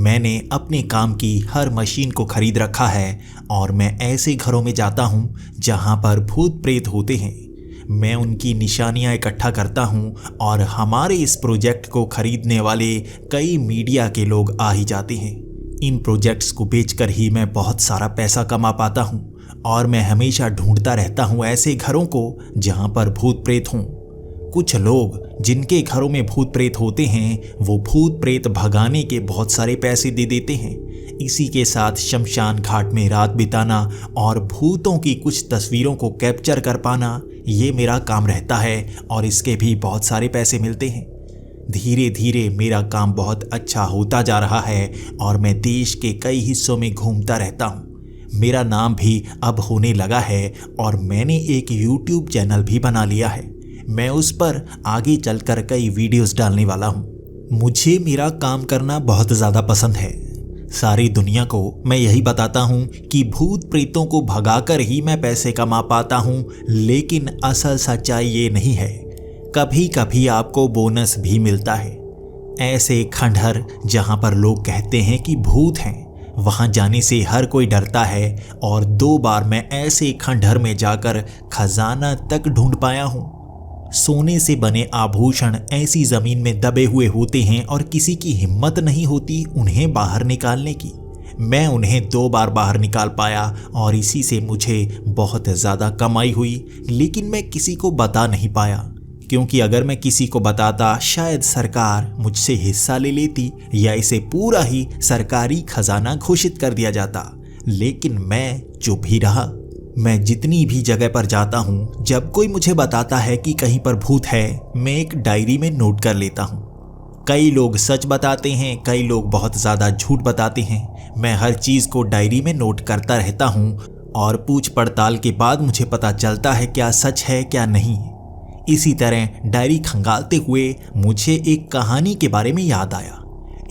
मैंने अपने काम की हर मशीन को खरीद रखा है और मैं ऐसे घरों में जाता हूँ जहाँ पर भूत प्रेत होते हैं। मैं उनकी निशानियाँ इकट्ठा करता हूँ और हमारे इस प्रोजेक्ट को खरीदने वाले कई मीडिया के लोग आ ही जाते हैं। इन प्रोजेक्ट्स को बेचकर ही मैं बहुत सारा पैसा कमा पाता हूँ और मैं हमेशा ढूंढता रहता हूँ ऐसे घरों को जहाँ पर भूत प्रेत हों। कुछ लोग जिनके घरों में भूत प्रेत होते हैं वो भूत प्रेत भगाने के बहुत सारे पैसे दे देते हैं। इसी के साथ शमशान घाट में रात बिताना और भूतों की कुछ तस्वीरों को कैप्चर कर पाना ये मेरा काम रहता है और इसके भी बहुत सारे पैसे मिलते हैं। धीरे धीरे मेरा काम बहुत अच्छा होता जा रहा है और मैं देश के कई हिस्सों में घूमता रहता हूँ। मेरा नाम भी अब होने लगा है और मैंने एक YouTube चैनल भी बना लिया है। मैं उस पर आगे चलकर कई वीडियोस डालने वाला हूँ। मुझे मेरा काम करना बहुत ज़्यादा पसंद है। सारी दुनिया को मैं यही बताता हूँ कि भूत प्रेतों को भगाकर ही मैं पैसे कमा पाता हूँ, लेकिन असल सच्चाई ये नहीं है। कभी कभी आपको बोनस भी मिलता है। ऐसे खंडहर जहाँ पर लोग कहते हैं कि भूत हैं, वहाँ जाने से हर कोई डरता है और 2 बार मैं ऐसे खंडहर में जाकर खजाना तक ढूंढ पाया हूँ। सोने से बने आभूषण ऐसी जमीन में दबे हुए होते हैं और किसी की हिम्मत नहीं होती उन्हें बाहर निकालने की। मैं उन्हें 2 बार बाहर निकाल पाया और इसी से मुझे बहुत ज़्यादा कमाई हुई, लेकिन मैं किसी को बता नहीं पाया, क्योंकि अगर मैं किसी को बताता शायद सरकार मुझसे हिस्सा ले लेती या इसे पूरा ही सरकारी खजाना घोषित कर दिया जाता। लेकिन मैं चुप ही रहा। मैं जितनी भी जगह पर जाता हूँ, जब कोई मुझे बताता है कि कहीं पर भूत है, मैं एक डायरी में नोट कर लेता हूँ। कई लोग सच बताते हैं, कई लोग बहुत ज़्यादा झूठ बताते हैं। मैं हर चीज़ को डायरी में नोट करता रहता हूँ और पूछ पड़ताल के बाद मुझे पता चलता है क्या सच है क्या नहीं। इसी तरह डायरी खंगालते हुए मुझे एक कहानी के बारे में याद आया।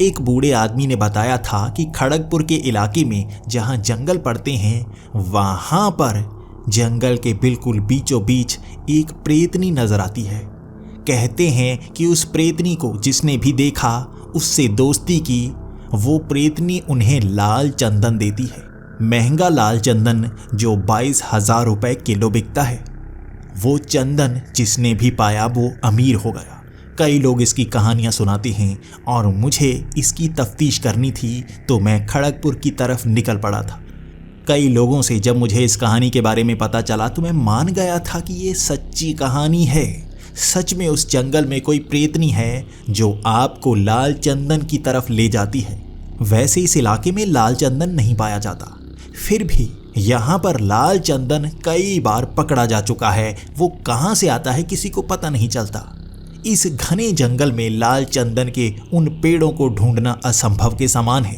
एक बूढ़े आदमी ने बताया था कि खड़गपुर के इलाके में जहाँ जंगल पड़ते हैं, वहाँ पर जंगल के बिल्कुल बीचों बीच एक प्रेतनी नजर आती है। कहते हैं कि उस प्रेतनी को जिसने भी देखा, उससे दोस्ती की, वो प्रेतनी उन्हें लाल चंदन देती है। महंगा लाल चंदन जो 22,000 रुपये किलो बिकता है। वो चंदन जिसने भी पाया वो अमीर हो गया। कई लोग इसकी कहानियाँ सुनाते हैं और मुझे इसकी तफ्तीश करनी थी, तो मैं खड़गपुर की तरफ निकल पड़ा था। कई लोगों से जब मुझे इस कहानी के बारे में पता चला तो मैं मान गया था कि ये सच्ची कहानी है। सच में उस जंगल में कोई प्रेतनी है जो आपको लाल चंदन की तरफ ले जाती है। वैसे इस इलाके में लाल चंदन नहीं पाया जाता, फिर भी यहाँ पर लाल चंदन कई बार पकड़ा जा चुका है। वो कहाँ से आता है किसी को पता नहीं चलता। इस घने जंगल में लाल चंदन के उन पेड़ों को ढूंढना असंभव के समान है।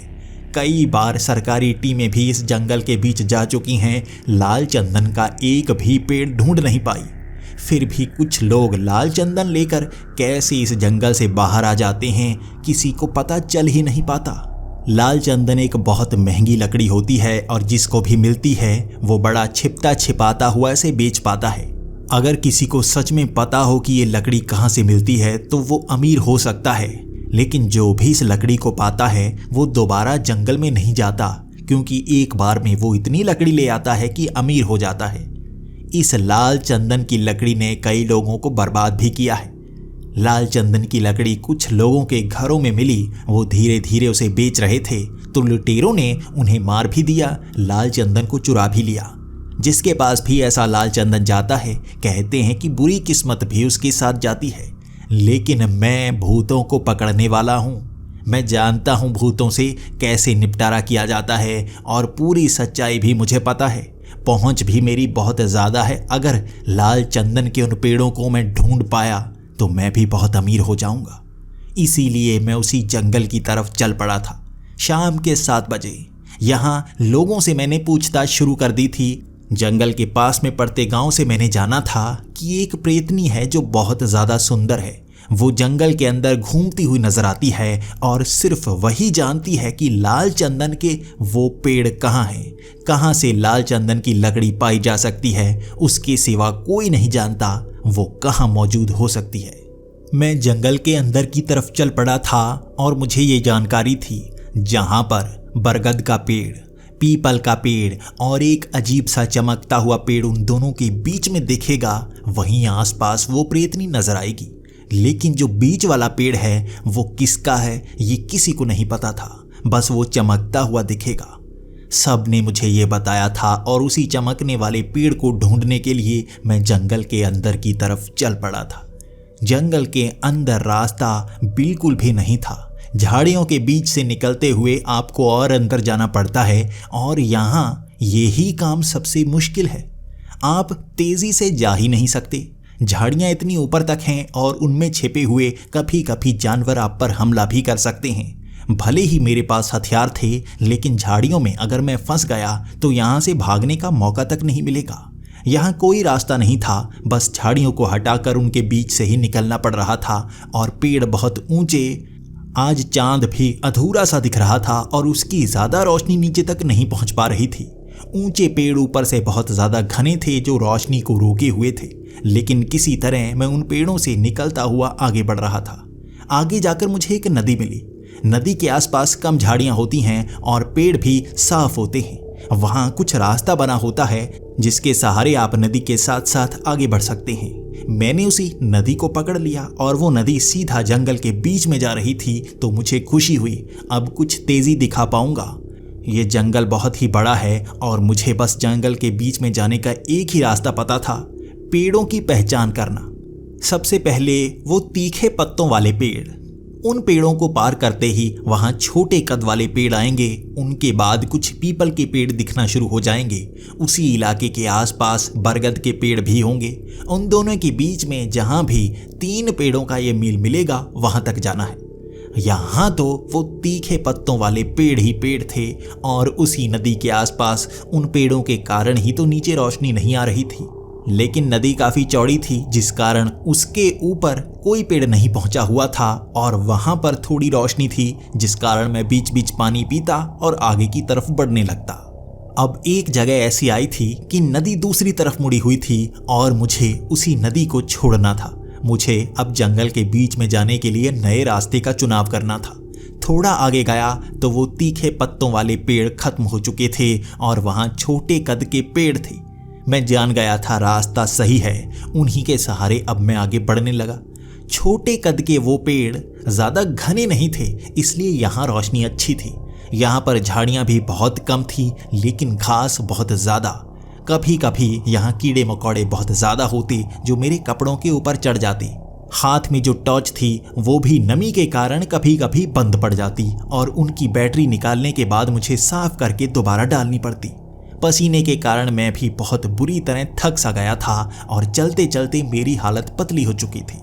कई बार सरकारी टीमें भी इस जंगल के बीच जा चुकी हैं, लाल चंदन का एक भी पेड़ ढूंढ नहीं पाई। फिर भी कुछ लोग लाल चंदन लेकर कैसे इस जंगल से बाहर आ जाते हैं, किसी को पता चल ही नहीं पाता। लाल चंदन एक बहुत महंगी लकड़ी होती है और जिसको भी मिलती है वो बड़ा छिपता छिपाता हुआ इसे बेच पाता है। अगर किसी को सच में पता हो कि ये लकड़ी कहाँ से मिलती है तो वो अमीर हो सकता है, लेकिन जो भी इस लकड़ी को पाता है वो दोबारा जंगल में नहीं जाता, क्योंकि एक बार में वो इतनी लकड़ी ले आता है कि अमीर हो जाता है। इस लाल चंदन की लकड़ी ने कई लोगों को बर्बाद भी किया है। लाल चंदन की लकड़ी कुछ लोगों के घरों में मिली, वो धीरे धीरे उसे बेच रहे थे तो लुटेरों ने उन्हें मार भी दिया, लाल चंदन को चुरा भी लिया। जिसके पास भी ऐसा लाल चंदन जाता है, कहते हैं कि बुरी किस्मत भी उसके साथ जाती है। लेकिन मैं भूतों को पकड़ने वाला हूँ। मैं जानता हूँ भूतों से कैसे निपटारा किया जाता है और पूरी सच्चाई भी मुझे पता है। पहुँच भी मेरी बहुत ज़्यादा है। अगर लाल चंदन के उन पेड़ों को मैं ढूंढ पाया तो मैं भी बहुत अमीर हो जाऊँगा। इसीलिए मैं उसी जंगल की तरफ चल पड़ा था। शाम के 7 बजे यहाँ लोगों से मैंने पूछताछ शुरू कर दी थी। जंगल के पास में पड़ते गांव से मैंने जाना था कि एक प्रेतनी है जो बहुत ज़्यादा सुंदर है। वो जंगल के अंदर घूमती हुई नजर आती है और सिर्फ वही जानती है कि लाल चंदन के वो पेड़ कहाँ हैं, कहाँ से लाल चंदन की लकड़ी पाई जा सकती है। उसके सिवा कोई नहीं जानता वो कहाँ मौजूद हो सकती है। मैं जंगल के अंदर की तरफ चल पड़ा था और मुझे ये जानकारी थी जहां पर बरगद का पेड़, पीपल का पेड़ और एक अजीब सा चमकता हुआ पेड़ उन दोनों के बीच में दिखेगा, वहीं आसपास वो प्रेतनी नजर आएगी। लेकिन जो बीच वाला पेड़ है वो किसका है ये किसी को नहीं पता था, बस वो चमकता हुआ दिखेगा। सब ने मुझे ये बताया था और उसी चमकने वाले पेड़ को ढूंढने के लिए मैं जंगल के अंदर की तरफ चल पड़ा था। जंगल के अंदर रास्ता बिल्कुल भी नहीं था। झाड़ियों के बीच से निकलते हुए आपको और अंदर जाना पड़ता है और यहाँ यही काम सबसे मुश्किल है। आप तेजी से जा ही नहीं सकते। झाड़ियाँ इतनी ऊपर तक हैं और उनमें छिपे हुए कभी कभी जानवर आप पर हमला भी कर सकते हैं। भले ही मेरे पास हथियार थे, लेकिन झाड़ियों में अगर मैं फंस गया तो यहाँ से भागने का मौका तक नहीं मिलेगा। यहाँ कोई रास्ता नहीं था, बस झाड़ियों को हटाकर उनके बीच से ही निकलना पड़ रहा था। और पेड़ बहुत ऊंचे, आज चांद भी अधूरा सा दिख रहा था और उसकी ज़्यादा रोशनी नीचे तक नहीं पहुँच पा रही थी। ऊंचे पेड़ ऊपर से बहुत ज़्यादा घने थे जो रोशनी को रोके हुए थे, लेकिन किसी तरह मैं उन पेड़ों से निकलता हुआ आगे बढ़ रहा था। आगे जाकर मुझे एक नदी मिली। नदी के आसपास कम झाड़ियाँ होती हैं और पेड़ भी साफ होते हैं। वहाँ कुछ रास्ता बना होता है जिसके सहारे आप नदी के साथ साथ आगे बढ़ सकते हैं। मैंने उसी नदी को पकड़ लिया और वो नदी सीधा जंगल के बीच में जा रही थी, तो मुझे खुशी हुई, अब कुछ तेजी दिखा पाऊंगा। ये जंगल बहुत ही बड़ा है और मुझे बस जंगल के बीच में जाने का एक ही रास्ता पता था, पेड़ों की पहचान करना। सबसे पहले वो तीखे पत्तों वाले पेड़, उन पेड़ों को पार करते ही वहाँ छोटे कद वाले पेड़ आएंगे। उनके बाद कुछ पीपल के पेड़ दिखना शुरू हो जाएंगे। उसी इलाके के आसपास बरगद के पेड़ भी होंगे। उन दोनों के बीच में जहाँ भी 3 पेड़ों का ये मील मिलेगा वहाँ तक जाना है। यहाँ तो वो तीखे पत्तों वाले पेड़ ही पेड़ थे और उसी नदी के आसपास उन पेड़ों के कारण ही तो नीचे रोशनी नहीं आ रही थी। लेकिन नदी काफ़ी चौड़ी थी जिस कारण उसके ऊपर कोई पेड़ नहीं पहुंचा हुआ था और वहां पर थोड़ी रोशनी थी जिस कारण मैं बीच बीच पानी पीता और आगे की तरफ बढ़ने लगता। अब एक जगह ऐसी आई थी कि नदी दूसरी तरफ मुड़ी हुई थी और मुझे उसी नदी को छोड़ना था। मुझे अब जंगल के बीच में जाने के लिए नए रास्ते का चुनाव करना था। थोड़ा आगे गया तो वो तीखे पत्तों वाले पेड़ खत्म हो चुके थे और वहाँ छोटे कद के पेड़ थे। मैं जान गया था रास्ता सही है। उन्हीं के सहारे अब मैं आगे बढ़ने लगा। छोटे कद के वो पेड़ ज़्यादा घने नहीं थे, इसलिए यहाँ रोशनी अच्छी थी। यहाँ पर झाड़ियाँ भी बहुत कम थी, लेकिन घास बहुत ज़्यादा। कभी कभी यहाँ कीड़े मकोड़े बहुत ज़्यादा होते जो मेरे कपड़ों के ऊपर चढ़ जाते। हाथ में जो टॉर्च थी वो भी नमी के कारण कभी कभी बंद पड़ जाती और उनकी बैटरी निकालने के बाद मुझे साफ करके दोबारा डालनी पड़ती। पसीने के कारण मैं भी बहुत बुरी तरह थक सा गया था और चलते चलते मेरी हालत पतली हो चुकी थी।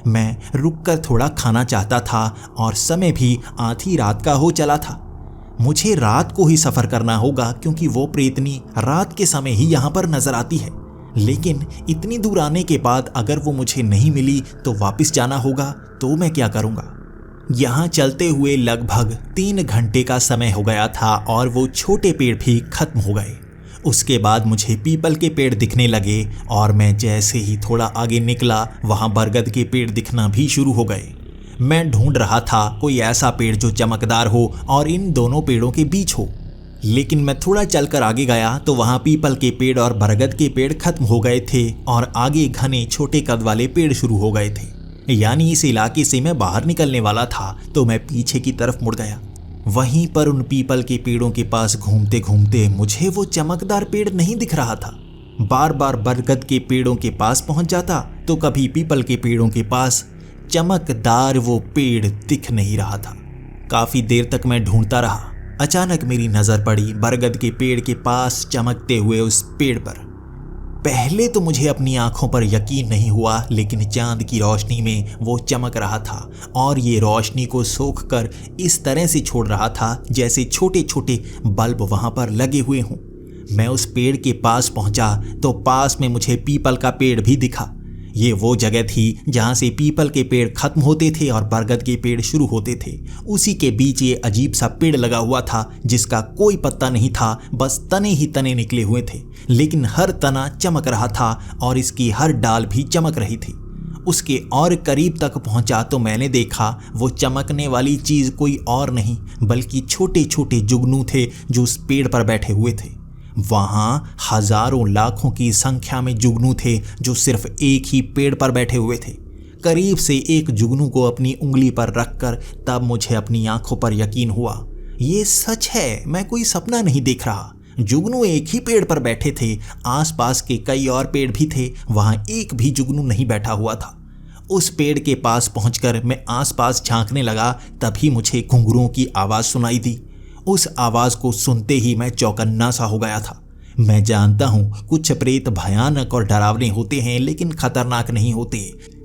मैं रुककर थोड़ा खाना चाहता था और समय भी आधी रात का हो चला था। मुझे रात को ही सफ़र करना होगा क्योंकि वो प्रेतनी रात के समय ही यहाँ पर नजर आती है। लेकिन इतनी दूर आने के बाद अगर वो मुझे नहीं मिली तो वापस जाना होगा, तो मैं क्या करूँगा। यहाँ चलते हुए लगभग 3 घंटे का समय हो गया था और वो छोटे पेड़ भी खत्म हो गए। उसके बाद मुझे पीपल के पेड़ दिखने लगे और मैं जैसे ही थोड़ा आगे निकला वहाँ बरगद के पेड़ दिखना भी शुरू हो गए। मैं ढूंढ रहा था कोई ऐसा पेड़ जो चमकदार हो और इन दोनों पेड़ों के बीच हो। लेकिन मैं थोड़ा चलकर आगे गया तो वहाँ पीपल के पेड़ और बरगद के पेड़ खत्म हो गए थे और आगे घने छोटे कद वाले पेड़ शुरू हो गए थे। यानी इस इलाके से मैं बाहर निकलने वाला था, तो मैं पीछे की तरफ मुड़ गया। वहीं पर उन पीपल के पेड़ों के पास घूमते घूमते मुझे वो चमकदार पेड़ नहीं दिख रहा था। बार बार बरगद के पेड़ों के पास पहुंच जाता तो कभी पीपल के पेड़ों के पास चमकदार वो पेड़ दिख नहीं रहा था। काफ़ी देर तक मैं ढूंढता रहा। अचानक मेरी नज़र पड़ी बरगद के पेड़ के पास चमकते हुए उस पेड़ पर। पहले तो मुझे अपनी आंखों पर यकीन नहीं हुआ, लेकिन चांद की रोशनी में वो चमक रहा था और ये रोशनी को सोख कर इस तरह से छोड़ रहा था जैसे छोटे छोटे बल्ब वहाँ पर लगे हुए हों। मैं उस पेड़ के पास पहुँचा तो पास में मुझे पीपल का पेड़ भी दिखा। ये वो जगह थी जहाँ से पीपल के पेड़ खत्म होते थे और बरगद के पेड़ शुरू होते थे। उसी के बीच ये अजीब सा पेड़ लगा हुआ था जिसका कोई पत्ता नहीं था, बस तने ही तने निकले हुए थे, लेकिन हर तना चमक रहा था और इसकी हर डाल भी चमक रही थी। उसके और करीब तक पहुंचा तो मैंने देखा वो चमकने वाली चीज कोई और नहीं बल्कि छोटे छोटे जुगनू थे जो उस पेड़ पर बैठे हुए थे। वहां हजारों लाखों की संख्या में जुगनू थे जो सिर्फ एक ही पेड़ पर बैठे हुए थे। करीब से एक जुगनू को अपनी उंगली पर रखकर तब मुझे अपनी आंखों पर यकीन हुआ, ये सच है, मैं कोई सपना नहीं देख रहा। जुगनू एक ही पेड़ पर बैठे थे, आसपास के कई और पेड़ भी थे, वहां एक भी जुगनू नहीं बैठा हुआ था। उस पेड़ के पास पहुंचकर मैं आसपास झांकने लगा, तभी मुझे घुंघरुओं की आवाज़ सुनाई दी। उस आवाज़ को सुनते ही मैं चौकन्ना सा हो गया था। मैं जानता हूँ कुछ प्रेत भयानक और डरावने होते हैं लेकिन खतरनाक नहीं होते।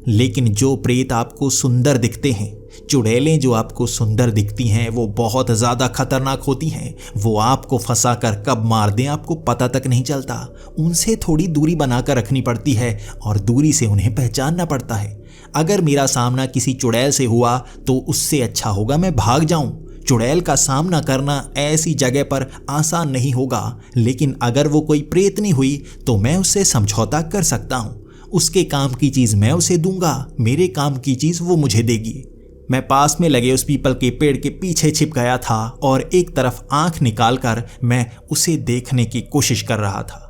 लेकिन जो प्रेत आपको सुंदर दिखते हैं, चुड़ैलें जो आपको सुंदर दिखती हैं, वो बहुत ज़्यादा खतरनाक होती हैं। वो आपको फंसाकर कब मार दें आपको पता तक नहीं चलता। उनसे थोड़ी दूरी बनाकर रखनी पड़ती है और दूरी से उन्हें पहचानना पड़ता है। अगर मेरा सामना किसी चुड़ैल से हुआ तो उससे अच्छा होगा मैं भाग जाऊं। चुड़ैल का सामना करना ऐसी जगह पर आसान नहीं होगा, लेकिन अगर वो कोई प्रेतनी हुई तो मैं उससे समझौता कर सकता हूँ। उसके काम की चीज़ मैं उसे दूंगा, मेरे काम की चीज़ वो मुझे देगी। मैं पास में लगे उस पीपल के पेड़ के पीछे छिप गया था और एक तरफ आंख निकालकर मैं उसे देखने की कोशिश कर रहा था।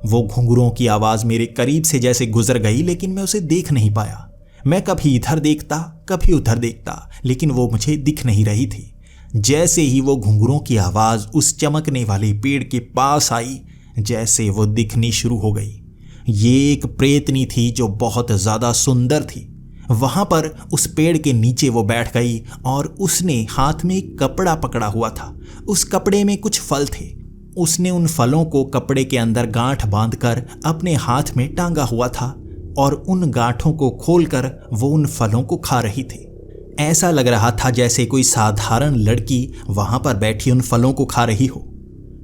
वो घुंघरुओं की आवाज़ मेरे करीब से जैसे गुजर गई, लेकिन मैं उसे देख नहीं पाया। मैं कभी इधर देखता कभी उधर देखता, लेकिन वो मुझे दिख नहीं रही थी। जैसे ही वो घुंघरुओं की आवाज़ उस चमकने वाले पेड़ के पास आई, जैसे वो दिखनी शुरू हो गई। ये एक प्रेतनी थी जो बहुत ज़्यादा सुंदर थी। वहाँ पर उस पेड़ के नीचे वो बैठ गई और उसने हाथ में एक कपड़ा पकड़ा हुआ था। उस कपड़े में कुछ फल थे। उसने उन फलों को कपड़े के अंदर गांठ बांधकर अपने हाथ में टांगा हुआ था और उन गांठों को खोलकर वो उन फलों को खा रही थी। ऐसा लग रहा था जैसे कोई साधारण लड़की वहाँ पर बैठी उन फलों को खा रही हो।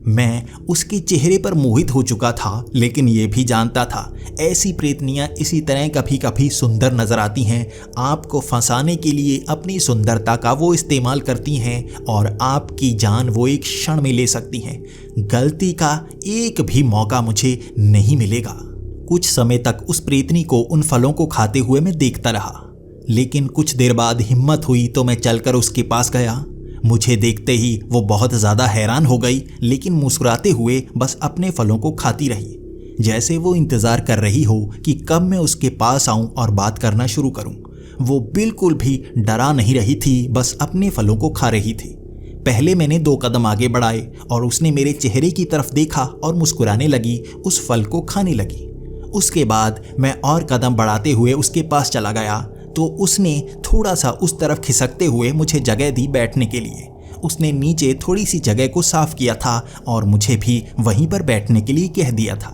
मैं उसके चेहरे पर मोहित हो चुका था, लेकिन ये भी जानता था ऐसी प्रेतनियां इसी तरह कभी कभी सुंदर नजर आती हैं। आपको फंसाने के लिए अपनी सुंदरता का वो इस्तेमाल करती हैं और आपकी जान वो एक क्षण में ले सकती हैं। गलती का एक भी मौका मुझे नहीं मिलेगा। कुछ समय तक उस प्रेतनी को उन फलों को खाते हुए मैं देखता रहा, लेकिन कुछ देर बाद हिम्मत हुई तो मैं चलकर उसके पास गया। मुझे देखते ही वो बहुत ज़्यादा हैरान हो गई, लेकिन मुस्कुराते हुए बस अपने फलों को खाती रही, जैसे वो इंतज़ार कर रही हो कि कब मैं उसके पास आऊं और बात करना शुरू करूं। वो बिल्कुल भी डरा नहीं रही थी, बस अपने फलों को खा रही थी। पहले मैंने 2 कदम आगे बढ़ाए और उसने मेरे चेहरे की तरफ देखा और मुस्कुराने लगी, उस फल को खाने लगी। उसके बाद मैं और कदम बढ़ाते हुए उसके पास चला गया तो उसने थोड़ा सा उस तरफ खिसकते हुए मुझे जगह दी बैठने के लिए। उसने नीचे थोड़ी सी जगह को साफ किया था और मुझे भी वहीं पर बैठने के लिए कह दिया था।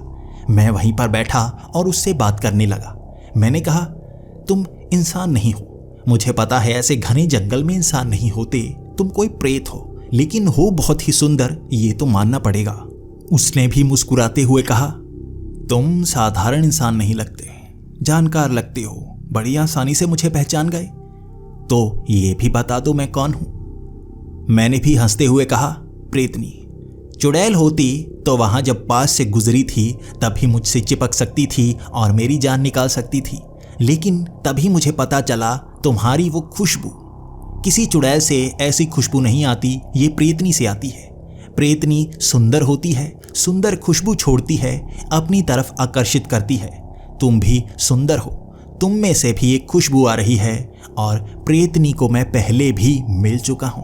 मैं वहीं पर बैठा और उससे बात करने लगा। मैंने कहा, तुम इंसान नहीं हो, मुझे पता है ऐसे घने जंगल में इंसान नहीं होते, तुम कोई प्रेत हो, लेकिन हो बहुत ही सुंदर, ये तो मानना पड़ेगा। उसने भी मुस्कुराते हुए कहा, तुम साधारण इंसान नहीं लगते, जानकार लगते हो, बड़ी आसानी से मुझे पहचान गए, तो ये भी बता दो मैं कौन हूं। मैंने भी हंसते हुए कहा, प्रेतनी। चुड़ैल होती तो वहां जब पास से गुजरी थी तभी मुझसे चिपक सकती थी और मेरी जान निकाल सकती थी, लेकिन तभी मुझे पता चला तुम्हारी वो खुशबू, किसी चुड़ैल से ऐसी खुशबू नहीं आती, ये प्रेतनी से आती है। प्रेतनी सुंदर होती है, सुंदर खुशबू छोड़ती है, अपनी तरफ आकर्षित करती है। तुम भी सुंदर हो, तुम में से भी एक खुशबू आ रही है और प्रेतनी को मैं पहले भी मिल चुका हूं।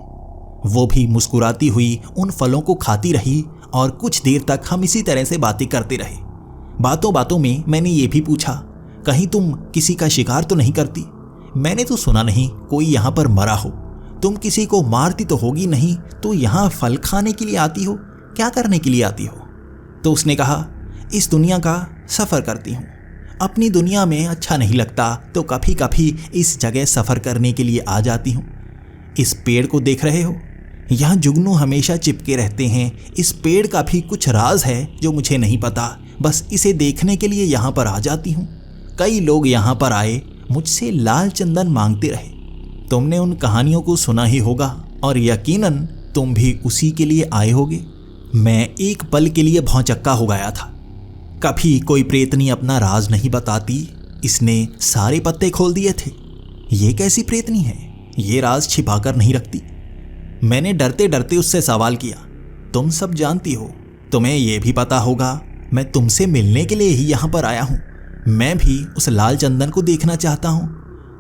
वो भी मुस्कुराती हुई उन फलों को खाती रही और कुछ देर तक हम इसी तरह से बातें करते रहे। बातों बातों में मैंने ये भी पूछा, कहीं तुम किसी का शिकार तो नहीं करती? मैंने तो सुना नहीं कोई यहाँ पर मरा हो। तुम किसी को मारती तो होगी नहीं, तो यहाँ फल खाने के लिए आती हो, क्या करने के लिए आती हो? तो उसने कहा, इस दुनिया का सफ़र करती हूँ, अपनी दुनिया में अच्छा नहीं लगता तो कभी कभी इस जगह सफ़र करने के लिए आ जाती हूँ। इस पेड़ को देख रहे हो, यहाँ जुगनू हमेशा चिपके रहते हैं। इस पेड़ का भी कुछ राज है जो मुझे नहीं पता, बस इसे देखने के लिए यहाँ पर आ जाती हूँ। कई लोग यहाँ पर आए, मुझसे लाल चंदन मांगते रहे। तुमने उन कहानियों को सुना ही होगा और यकीनन तुम भी उसी के लिए आए होगे। मैं एक पल के लिए भौंचक्का हो गया था। कभी कोई प्रेतनी अपना राज नहीं बताती, इसने सारे पत्ते खोल दिए थे। ये कैसी प्रेतनी है, ये राज छिपाकर नहीं रखती। मैंने डरते डरते उससे सवाल किया, तुम सब जानती हो, तुम्हें यह भी पता होगा मैं तुमसे मिलने के लिए ही यहाँ पर आया हूँ। मैं भी उस लाल चंदन को देखना चाहता हूँ,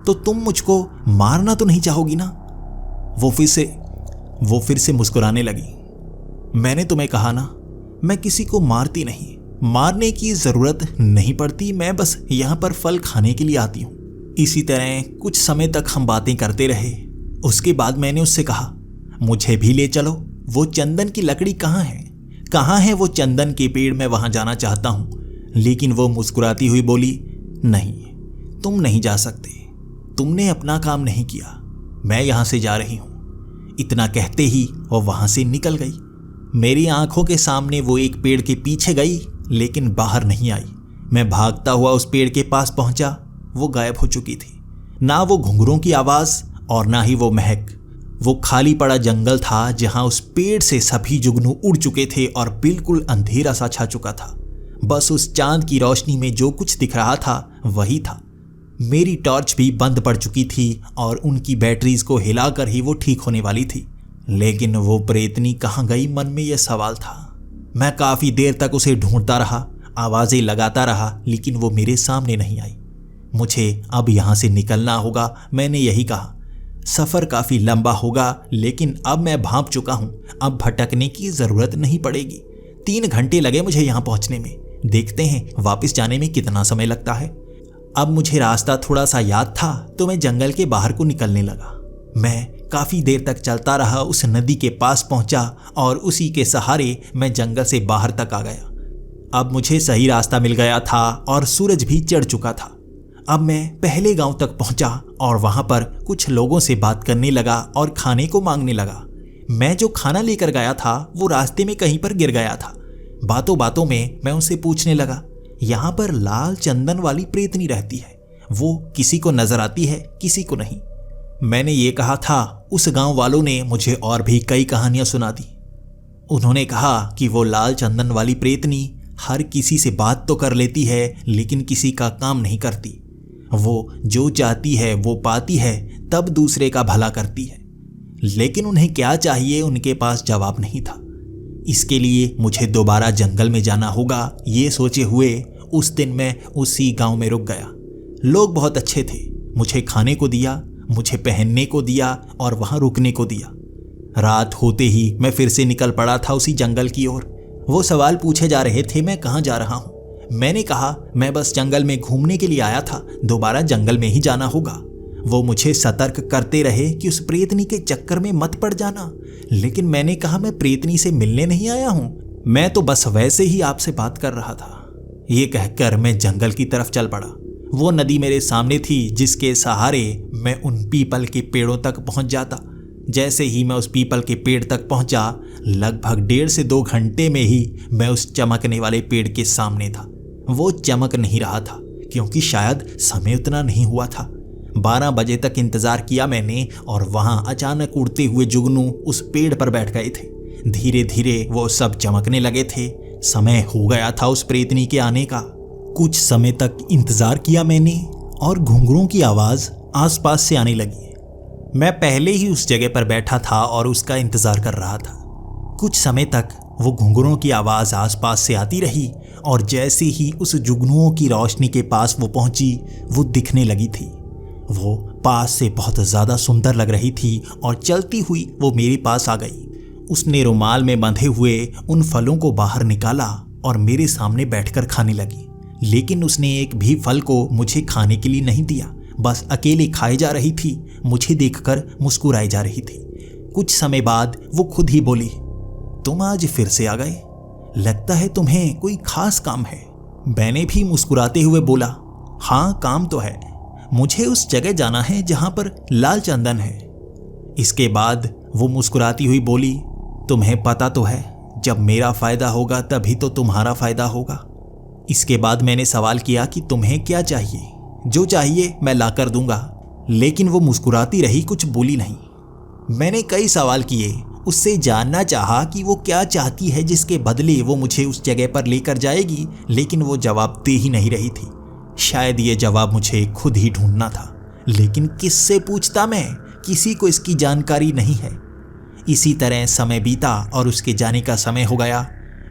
तो तुम मुझको मारना तो नहीं चाहोगी ना? वो फिर से मुस्कुराने लगी। मैंने तुम्हें कहा ना, मैं किसी को मारती नहीं, मारने की जरूरत नहीं पड़ती, मैं बस यहाँ पर फल खाने के लिए आती हूँ। इसी तरह कुछ समय तक हम बातें करते रहे। उसके बाद मैंने उससे कहा, मुझे भी ले चलो, वो चंदन की लकड़ी कहाँ है? कहाँ है वो चंदन के पेड़? मैं वहां जाना चाहता हूं। लेकिन वो मुस्कुराती हुई बोली, नहीं, तुम नहीं जा सकते, तुमने अपना काम नहीं किया, मैं यहां से जा रही हूं। इतना कहते ही वो वहां से निकल गई। मेरी आंखों के सामने वो एक पेड़ के पीछे गई, लेकिन बाहर नहीं आई। मैं भागता हुआ उस पेड़ के पास पहुंचा, वो गायब हो चुकी थी। ना वो घुंघरों की आवाज और ना ही वो महक। वो खाली पड़ा जंगल था जहां उस पेड़ से सभी जुगनू उड़ चुके थे और बिल्कुल अंधेरा सा छा चुका था। बस उस चांद की रोशनी में जो कुछ दिख रहा था वही था। मेरी टॉर्च भी बंद पड़ चुकी थी और उनकी बैटरीज को हिलाकर ही वो ठीक होने वाली थी। लेकिन वो प्रेतनी कहाँ गई, मन में यह सवाल था। मैं काफी देर तक उसे ढूंढता रहा, आवाजें लगाता रहा, लेकिन वो मेरे सामने नहीं आई। मुझे अब यहां से निकलना होगा, मैंने यही कहा। सफर काफी लंबा होगा, लेकिन अब मैं भांप चुका हूं, अब भटकने की जरूरत नहीं पड़ेगी। 3 घंटे लगे मुझे यहां पहुंचने में, देखते हैं वापस जाने में कितना समय लगता है। अब मुझे रास्ता थोड़ा सा याद था, तो मैं जंगल के बाहर को निकलने लगा। मैं काफी देर तक चलता रहा, उस नदी के पास पहुंचा और उसी के सहारे मैं जंगल से बाहर तक आ गया। अब मुझे सही रास्ता मिल गया था और सूरज भी चढ़ चुका था। अब मैं पहले गांव तक पहुंचा और वहां पर कुछ लोगों से बात करने लगा और खाने को मांगने लगा। मैं जो खाना लेकर गया था वो रास्ते में कहीं पर गिर गया था। बातों बातों में मैं उनसे पूछने लगा, यहाँ पर लाल चंदन वाली प्रेतनी रहती है, वो किसी को नजर आती है, किसी को नहीं। मैंने ये कहा था, उस गांव वालों ने मुझे और भी कई कहानियां सुना दी। उन्होंने कहा कि वो लाल चंदन वाली प्रेतनी हर किसी से बात तो कर लेती है, लेकिन किसी का काम नहीं करती। वो जो चाहती है वो पाती है, तब दूसरे का भला करती है। लेकिन उन्हें क्या चाहिए, उनके पास जवाब नहीं था। इसके लिए मुझे दोबारा जंगल में जाना होगा, ये सोचे हुए उस दिन मैं उसी गांव में रुक गया। लोग बहुत अच्छे थे, मुझे खाने को दिया, मुझे पहनने को दिया और वहां रुकने को दिया। रात होते ही मैं फिर से निकल पड़ा था उसी जंगल की ओर। वो सवाल पूछे जा रहे थे, मैं कहाँ जा रहा हूँ। मैंने कहा, मैं बस जंगल में घूमने के लिए आया था, दोबारा जंगल में ही जाना होगा। वो मुझे सतर्क करते रहे कि उस प्रेतनी के चक्कर में मत पड़ जाना, लेकिन मैंने कहा, मैं प्रेतनी से मिलने नहीं आया हूँ, मैं तो बस वैसे ही आपसे बात कर रहा था। ये कहकर मैं जंगल की तरफ चल पड़ा। वो नदी मेरे सामने थी, जिसके सहारे मैं उन पीपल के पेड़ों तक पहुंच जाता। जैसे ही मैं उस पीपल के पेड़ तक पहुंचा, लगभग 1.5 से 2 घंटे में ही मैं उस चमकने वाले पेड़ के सामने था। वो चमक नहीं रहा था, क्योंकि शायद समय उतना नहीं हुआ था। 12 बजे तक इंतजार किया मैंने और वहां अचानक उड़ते हुए जुगनू उस पेड़ पर बैठ गए थे। धीरे धीरे वो सब चमकने लगे थे। समय हो गया था उस प्रेतनी के आने का। कुछ समय तक इंतजार किया मैंने और घुंघरों की आवाज आसपास से आने लगी। मैं पहले ही उस जगह पर बैठा था और उसका इंतजार कर रहा था। कुछ समय तक वो घुंघरों की आवाज आसपास से आती रही और जैसे ही उस जुगनुओं की रोशनी के पास वो पहुंची, वो दिखने लगी थी। वो पास से बहुत ज्यादा सुंदर लग रही थी और चलती हुई वो मेरे पास आ गई। उसने रुमाल में बंधे हुए उन फलों को बाहर निकाला और मेरे सामने बैठकर खाने लगी। लेकिन उसने एक भी फल को मुझे खाने के लिए नहीं दिया, बस अकेले खाए जा रही थी, मुझे देखकर मुस्कुराई जा रही थी। कुछ समय बाद वो खुद ही बोली, तुम आज फिर से आ गए, लगता है तुम्हें कोई खास काम है। मैंने भी मुस्कुराते हुए बोला, हाँ काम तो है, मुझे उस जगह जाना है जहां पर लाल चंदन है। इसके बाद वो मुस्कुराती हुई बोली, तुम्हें पता तो है, जब मेरा फायदा होगा तभी तो तुम्हारा फायदा होगा। इसके बाद मैंने सवाल किया कि तुम्हें क्या चाहिए। जो चाहिए मैं ला कर दूंगा। लेकिन वो मुस्कुराती रही, कुछ बोली नहीं। मैंने कई सवाल किए, उससे जानना चाहा कि वो क्या चाहती है जिसके बदले वो मुझे उस जगह पर लेकर जाएगी, लेकिन वो जवाब दे ही नहीं रही थी। शायद ये जवाब मुझे खुद ही ढूंढना था, लेकिन किससे पूछता मैं? किसी को इसकी जानकारी नहीं है। इसी तरह समय बीता और उसके जाने का समय हो गया।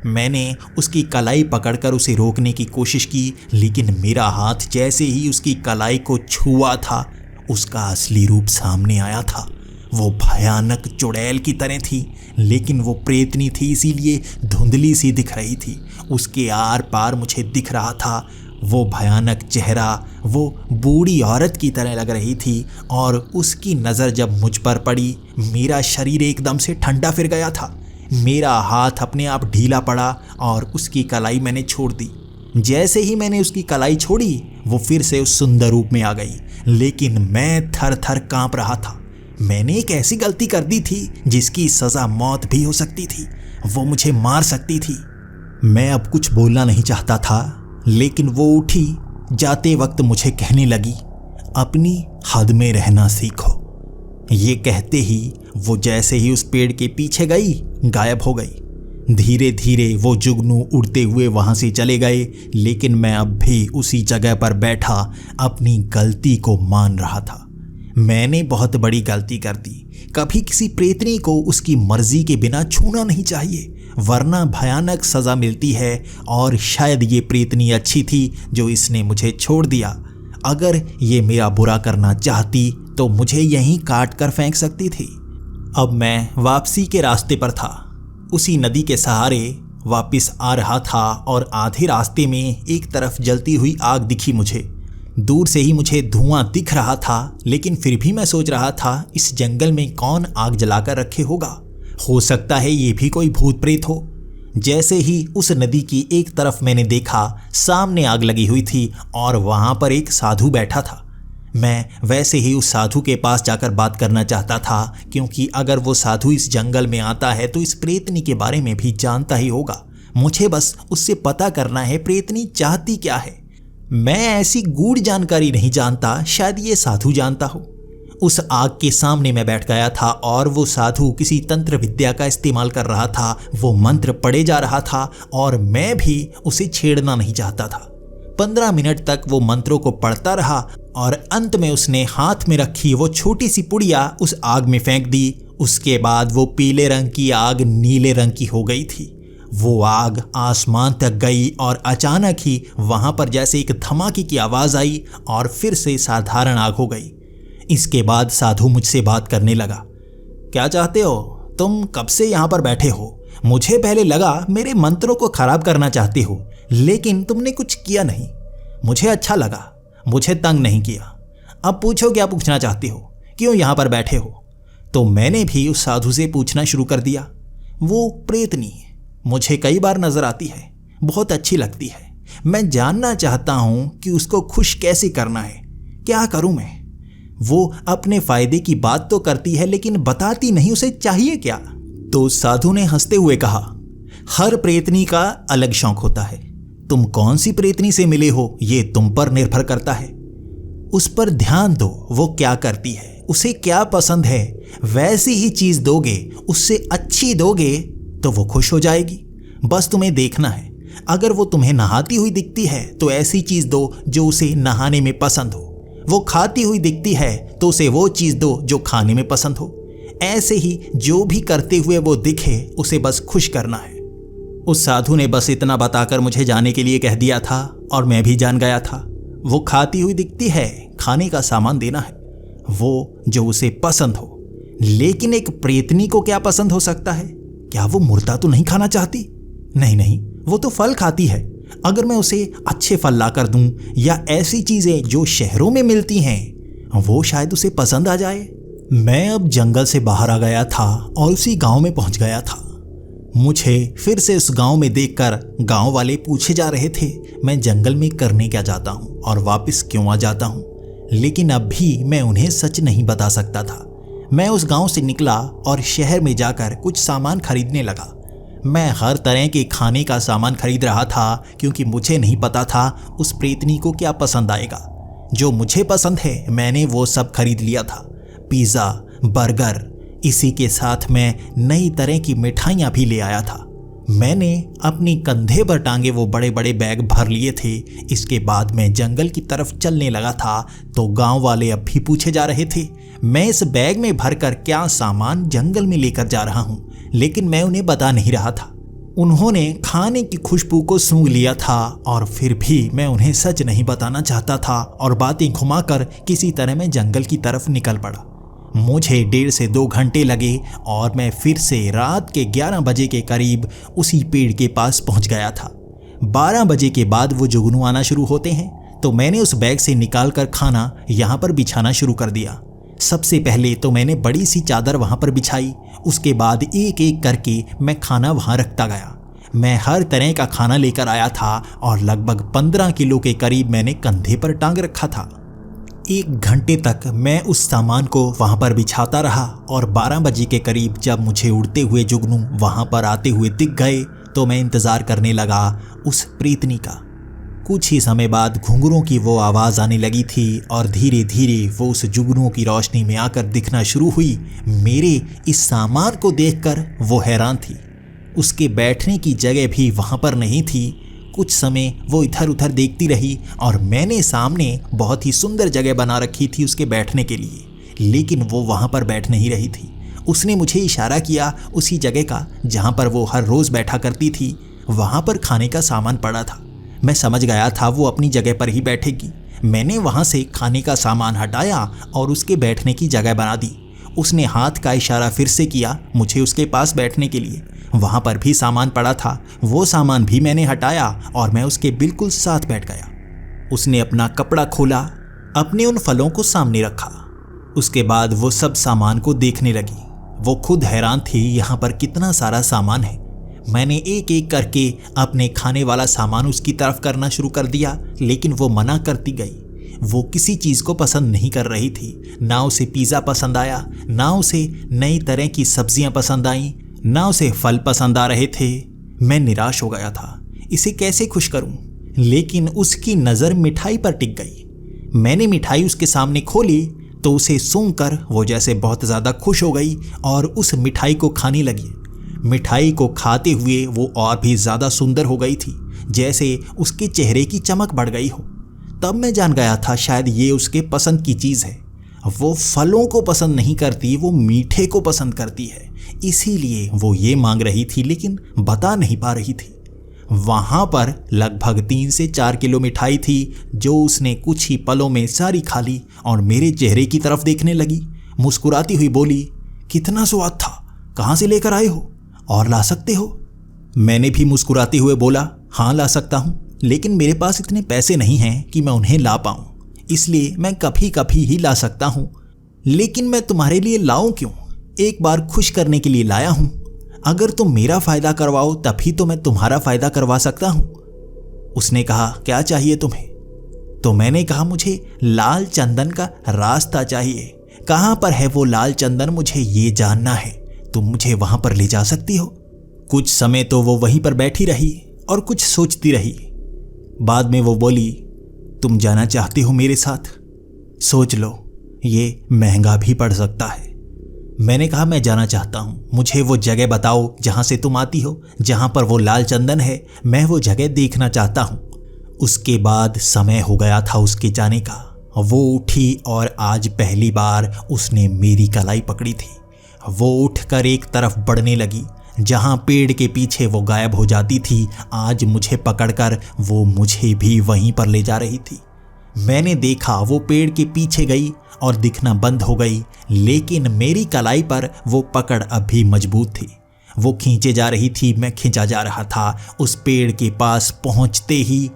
मैंने उसकी कलाई पकड़कर उसे रोकने की कोशिश की, लेकिन मेरा हाथ जैसे ही उसकी कलाई को छुआ था, उसका असली रूप सामने आया था। वो भयानक चुड़ैल की तरह थी, लेकिन वो प्रेतनी थी, इसीलिए धुंधली सी दिख रही थी। उसके आर पार मुझे दिख रहा था वो भयानक चेहरा। वो बूढ़ी औरत की तरह लग रही थी और उसकी नज़र जब मुझ पर पड़ी, मेरा शरीर एकदम से ठंडा फिर गया था। मेरा हाथ अपने आप ढीला पड़ा और उसकी कलाई मैंने छोड़ दी। जैसे ही मैंने उसकी कलाई छोड़ी, वो फिर से उस सुंदर रूप में आ गई, लेकिन मैं थर थर काँप रहा था। मैंने एक ऐसी गलती कर दी थी जिसकी सज़ा मौत भी हो सकती थी। वो मुझे मार सकती थी। मैं अब कुछ बोलना नहीं चाहता था, लेकिन वो उठी। जाते वक्त मुझे कहने लगी, अपनी हद में रहना सीखो। ये कहते ही वो जैसे ही उस पेड़ के पीछे गई, गायब हो गई। धीरे धीरे वो जुगनू उड़ते हुए वहाँ से चले गए, लेकिन मैं अब भी उसी जगह पर बैठा अपनी गलती को मान रहा था। मैंने बहुत बड़ी गलती कर दी। कभी किसी प्रेतनी को उसकी मर्जी के बिना छूना नहीं चाहिए, वरना भयानक सज़ा मिलती है। और शायद ये प्रेतनी अच्छी थी जो इसने मुझे छोड़ दिया। अगर ये मेरा बुरा करना चाहती तो मुझे यहीं काट कर फेंक सकती थी। अब मैं वापसी के रास्ते पर था। उसी नदी के सहारे वापस आ रहा था और आधे रास्ते में एक तरफ जलती हुई आग दिखी मुझे। दूर से ही मुझे धुआं दिख रहा था, लेकिन फिर भी मैं सोच रहा था इस जंगल में कौन आग जलाकर रखे होगा। हो सकता है ये भी कोई भूत प्रेत हो। जैसे ही उस नदी की एक तरफ मैंने देखा, सामने आग लगी हुई थी और वहाँ पर एक साधु बैठा था। मैं वैसे ही उस साधु के पास जाकर बात करना चाहता था, क्योंकि अगर वो साधु इस जंगल में आता है तो इस प्रेतनी के बारे में भी जानता ही होगा। मुझे बस उससे पता करना है प्रेतनी चाहती क्या है। मैं ऐसी गूढ़ जानकारी नहीं जानता, शायद ये साधु जानता हो। उस आग के सामने मैं बैठ गया था और वो साधु किसी तंत्र विद्या का इस्तेमाल कर रहा था। वो मंत्र पढ़े जा रहा था और मैं भी उसे छेड़ना नहीं चाहता था। 15 मिनट तक वो मंत्रों को पढ़ता रहा और अंत में उसने हाथ में रखी वो छोटी सी पुड़िया उस आग में फेंक दी। उसके बाद वो पीले रंग की आग नीले रंग की हो गई थी। वो आग आसमान तक गई और अचानक ही वहाँ पर जैसे एक धमाके की आवाज़ आई और फिर से साधारण आग हो गई। इसके बाद साधु मुझसे बात करने लगा। क्या चाहते हो? तुम कब से यहाँ पर बैठे हो? मुझे पहले लगा मेरे मंत्रों को खराब करना चाहते हो, लेकिन तुमने कुछ किया नहीं। मुझे अच्छा लगा, मुझे तंग नहीं किया। अब पूछो क्या पूछना चाहते हो, क्यों यहाँ पर बैठे हो? तो मैंने भी उस साधु से पूछना शुरू कर दिया। वो प्रेतनी मुझे कई बार नजर आती है, बहुत अच्छी लगती है। मैं जानना चाहता हूँ कि उसको खुश कैसे करना है। क्या करूँ मैं? वो अपने फायदे की बात तो करती है, लेकिन बताती नहीं उसे चाहिए क्या। तो साधु ने हंसते हुए कहा, हर प्रेतनी का अलग शौक होता है। तुम कौन सी प्रेतनी से मिले हो ये तुम पर निर्भर करता है। उस पर ध्यान दो, वो क्या करती है, उसे क्या पसंद है, वैसी ही चीज दोगे, उससे अच्छी दोगे तो वो खुश हो जाएगी। बस तुम्हें देखना है। अगर वो तुम्हें नहाती हुई दिखती है तो ऐसी चीज दो जो उसे नहाने में पसंद हो। वो खाती हुई दिखती है तो उसे वो चीज दो जो खाने में पसंद हो। ऐसे ही जो भी करते हुए वो दिखे उसे बस खुश करना है। उस साधु ने बस इतना बताकर मुझे जाने के लिए कह दिया था और मैं भी जान गया था। वो खाती हुई दिखती है, खाने का सामान देना है, वो जो उसे पसंद हो। लेकिन एक प्रेतनी को क्या पसंद हो सकता है? क्या वो मुर्दा तो नहीं खाना चाहती? नहीं नहीं, वो तो फल खाती है। अगर मैं उसे अच्छे फल ला कर दूं या ऐसी चीजें जो शहरों में मिलती हैं, वो शायद उसे पसंद आ जाए। मैं अब जंगल से बाहर आ गया था और उसी गांव में पहुंच गया था। मुझे फिर से उस गांव में देखकर गांव वाले पूछे जा रहे थे मैं जंगल में करने क्या जाता हूं और वापस क्यों आ जाता हूं। लेकिन अब भी मैं उन्हें सच नहीं बता सकता था। मैं उस गांव से निकला और शहर में जाकर कुछ सामान खरीदने लगा। मैं हर तरह के खाने का सामान खरीद रहा था, क्योंकि मुझे नहीं पता था उस प्रेतनी को क्या पसंद आएगा। जो मुझे पसंद है मैंने वो सब खरीद लिया था। पिज़्ज़ा, बर्गर, इसी के साथ मैं नई तरह की मिठाइयाँ भी ले आया था। मैंने अपनी कंधे पर टांगे वो बड़े बड़े बैग भर लिए थे। इसके बाद मैं जंगल की तरफ चलने लगा था तो गांव वाले अब भी पूछे जा रहे थे मैं इस बैग में भरकर क्या सामान जंगल में लेकर जा रहा हूँ, लेकिन मैं उन्हें बता नहीं रहा था। उन्होंने खाने की खुशबू को सूंघ लिया था और फिर भी मैं उन्हें सच नहीं बताना चाहता था और बातें घुमाकर किसी तरह मैं जंगल की तरफ निकल पड़ा। मुझे 1.5 से 2 घंटे लगे और मैं फिर से रात के 11 बजे के करीब उसी पेड़ के पास पहुंच गया था। 12 बजे के बाद वो जुगनू आना शुरू होते हैं तो मैंने उस बैग से निकाल कर खाना यहाँ पर बिछाना शुरू कर दिया। सबसे पहले तो मैंने बड़ी सी चादर वहाँ पर बिछाई। उसके बाद एक एक करके मैं खाना वहाँ रखता गया। मैं हर तरह का खाना लेकर आया था और लगभग 15 किलो के करीब मैंने कंधे पर टांग रखा था। 1 घंटे तक मैं उस सामान को वहाँ पर बिछाता रहा और 12 बजे के करीब जब मुझे उड़ते हुए जुगनू वहाँ पर आते हुए दिख गए तो मैं इंतज़ार करने लगा उस प्रीतनी का। कुछ ही समय बाद घुंघरों की वो आवाज़ आने लगी थी और धीरे धीरे वो उस जुगनुओं की रोशनी में आकर दिखना शुरू हुई। मेरे इस सामान को देखकर वो हैरान थी। उसके बैठने की जगह भी वहाँ पर नहीं थी। कुछ समय वो इधर उधर देखती रही और मैंने सामने बहुत ही सुंदर जगह बना रखी थी उसके बैठने के लिए, लेकिन वो वहाँ पर बैठ नहीं रही थी। उसने मुझे इशारा किया उसी जगह का जहाँ पर वो हर रोज़ बैठा करती थी। वहाँ पर खाने का सामान पड़ा था। मैं समझ गया था वो अपनी जगह पर ही बैठेगी। मैंने वहाँ से खाने का सामान हटाया और उसके बैठने की जगह बना दी। उसने हाथ का इशारा फिर से किया मुझे उसके पास बैठने के लिए। वहाँ पर भी सामान पड़ा था। वो सामान भी मैंने हटाया और मैं उसके बिल्कुल साथ बैठ गया। उसने अपना कपड़ा खोला, अपने उन फलों को सामने रखा। उसके बाद वो सब सामान को देखने लगी। वो खुद हैरान थी यहाँ पर कितना सारा सामान है। मैंने एक एक करके अपने खाने वाला सामान उसकी तरफ करना शुरू कर दिया, लेकिन वो मना करती गई। वो किसी चीज़ को पसंद नहीं कर रही थी। ना उसे पिज़्ज़ा पसंद आया, ना उसे नई तरह की सब्जियां पसंद आईं, ना उसे फल पसंद आ रहे थे। मैं निराश हो गया था, इसे कैसे खुश करूं? लेकिन उसकी नज़र मिठाई पर टिक गई। मैंने मिठाई उसके सामने खोली तो उसे सूंघकर वो जैसे बहुत ज़्यादा खुश हो गई और उस मिठाई को खाने लगी। मिठाई को खाते हुए वो और भी ज़्यादा सुंदर हो गई थी, जैसे उसके चेहरे की चमक बढ़ गई हो। तब मैं जान गया था शायद ये उसके पसंद की चीज़ है। वो फलों को पसंद नहीं करती, वो मीठे को पसंद करती है। इसीलिए वो ये मांग रही थी लेकिन बता नहीं पा रही थी। वहाँ पर लगभग 3 से 4 किलो मिठाई थी जो उसने कुछ ही पलों में सारी खा ली और मेरे चेहरे की तरफ देखने लगी। मुस्कुराती हुई बोली, कितना स्वाद था, कहाँ से लेकर आए हो और ला सकते हो? मैंने भी मुस्कुराते हुए बोला, हाँ ला सकता हूँ, लेकिन मेरे पास इतने पैसे नहीं हैं कि मैं उन्हें ला पाऊँ, इसलिए मैं कभी कभी ही ला सकता हूँ। लेकिन मैं तुम्हारे लिए लाऊं क्यों? एक बार खुश करने के लिए लाया हूँ। अगर तुम मेरा फ़ायदा करवाओ तभी तो मैं तुम्हारा फ़ायदा करवा सकता हूँ। उसने कहा, क्या चाहिए तुम्हें? तो मैंने कहा, मुझे लाल चंदन का रास्ता चाहिए। कहाँ पर है वो लाल चंदन, मुझे ये जानना है। तुम मुझे वहाँ पर ले जा सकती हो? कुछ समय तो वो वहीं पर बैठी रही और कुछ सोचती रही। बाद में वो बोली, तुम जाना चाहती हो मेरे साथ? सोच लो, ये महंगा भी पड़ सकता है। मैंने कहा, मैं जाना चाहता हूँ। मुझे वो जगह बताओ जहाँ से तुम आती हो, जहाँ पर वो लाल चंदन है। मैं वो जगह देखना चाहता हूँ। उसके बाद समय हो गया था उसके जाने का। वो उठी और आज पहली बार उसने मेरी कलाई पकड़ी थी। वो उठकर एक तरफ बढ़ने लगी। जहाँ पेड़ के पीछे वो गायब हो जाती थी, आज मुझे पकड़कर वो मुझे भी वहीं पर ले जा रही थी। मैंने देखा वो पेड़ के पीछे गई और दिखना बंद हो गई, लेकिन मेरी कलाई पर वो पकड़ अब भी मजबूत थी। वो खींचे जा रही थी, मैं खींचा जा रहा था। उस पेड़ के पास पहुंचते ही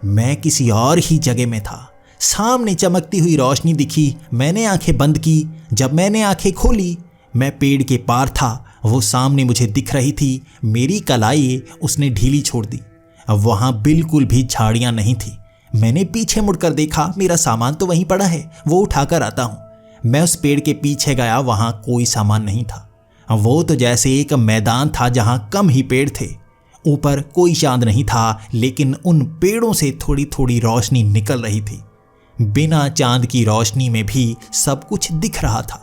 मैं किसी और ही जगह में था। सामने चमकती हुई रोशनी दिखी। मैंने आंखें बंद की। जब मैंने आंखें खोली, मैं पेड़ के पार था। वो सामने मुझे दिख रही थी। मेरी कलाई उसने ढीली छोड़ दी। अब वहाँ बिल्कुल भी झाड़ियाँ नहीं थी। मैंने पीछे मुड़कर देखा, मेरा सामान तो वहीं पड़ा है, वो उठाकर आता हूँ। मैं उस पेड़ के पीछे गया, वहाँ कोई सामान नहीं था। वो तो जैसे एक मैदान था जहाँ कम ही पेड़ थे। ऊपर कोई चांद नहीं था, लेकिन उन पेड़ों से थोड़ी थोड़ी रोशनी निकल रही थी। बिना चांद की रोशनी में भी सब कुछ दिख रहा था।